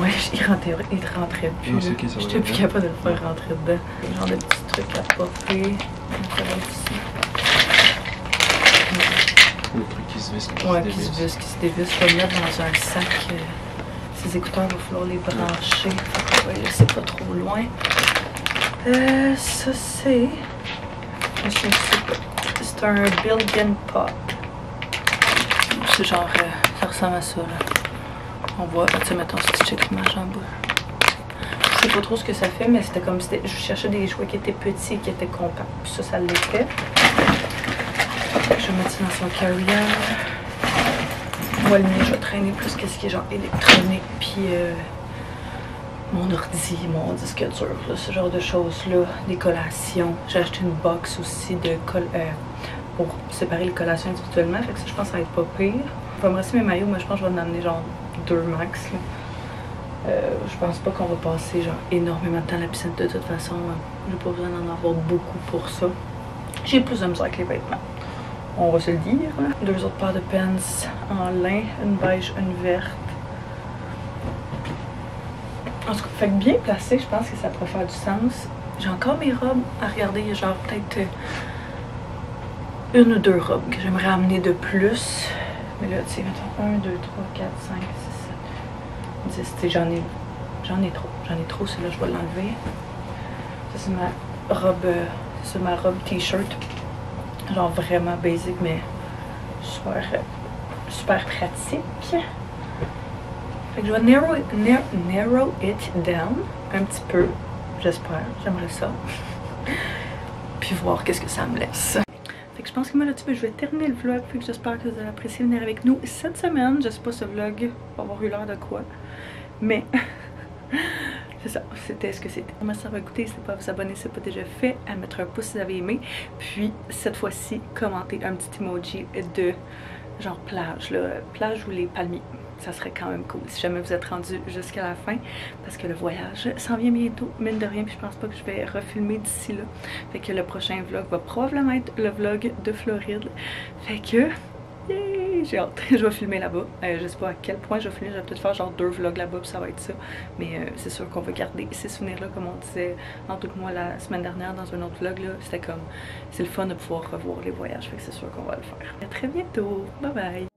Ouais, il rentrait plus. J'étais plus capable de le faire rentrer dedans. Genre de petits trucs à popper. Ça va ici.
Le truc qui se visse, qui
se dévisse. Je vais le mettre dans un sac. Ces écouteurs, il va falloir les brancher. On va les laisser pas trop loin. Ça, c'est... Je sais pas. C'est un build-in pop. C'est genre... ça ressemble à ça, là. On voit... Tu sais, mettons, si tu checkes l'image en bas. Je sais pas trop ce que ça fait, mais c'était comme... Je cherchais des jouets qui étaient petits et qui étaient compacts. Puis ça l'était. Je vais mettre ça dans son carrière. Moi, le mien, je vais traîner plus qu'est-ce qui est genre électronique, puis mon ordi, mon disque dur, là, ce genre de choses-là, des collations. J'ai acheté une box aussi de pour séparer les collations individuellement, fait que ça, je pense que ça va être pas pire. Je vais me rester mes maillots, mais je pense que je vais en amener genre 2 max. Je pense pas qu'on va passer genre énormément de temps à la piscine de toute façon. J'ai pas besoin d'en avoir beaucoup pour ça. J'ai plus de misère avec les vêtements. On va se le dire. 2 autres paires de pants en lin, une beige, une verte. En tout cas, fait que bien placé, je pense que ça pourrait faire du sens. J'ai encore mes robes à regarder. Il y a genre peut-être 1 ou 2 robes que j'aimerais amener de plus. Mais là, tu sais, mettons 1, 2, 3, 4, 5, 6, 7, 10. Tu sais, j'en ai trop. J'en ai trop, celle-là, je vais l'enlever. Ça, c'est ma robe, t-shirt. Genre vraiment basic, mais super pratique. Fait que je vais narrow it down un petit peu, j'espère, j'aimerais ça. Puis voir qu'est-ce que ça me laisse. Fait que je pense que moi là-dessus, je vais terminer le vlog. Fait que j'espère que vous allez apprécier venir avec nous cette semaine. Je sais pas ce vlog va avoir eu l'air de quoi, mais... c'est ça, c'était ce que c'était. Merci d'avoir écouté, n'hésitez pas à vous abonner si ce n'est pas déjà fait, à mettre un pouce si vous avez aimé, puis cette fois-ci, commentez un petit emoji de genre plage, là, plage ou les palmiers. Ça serait quand même cool si jamais vous êtes rendu jusqu'à la fin, parce que le voyage s'en vient bientôt, mine de rien, puis je pense pas que je vais refilmer d'ici là. Fait que le prochain vlog va probablement être le vlog de Floride. Fait que... yay, j'ai hâte, je vais filmer là-bas. Je sais pas à quel point je vais filmer, je vais peut-être faire genre 2 vlogs là-bas, puis ça va être ça. Mais c'est sûr qu'on va garder ces souvenirs-là, comme on disait en tout cas moi la semaine dernière dans un autre vlog là. C'était comme, c'est le fun de pouvoir revoir les voyages, fait que c'est sûr qu'on va le faire. À très bientôt, bye bye!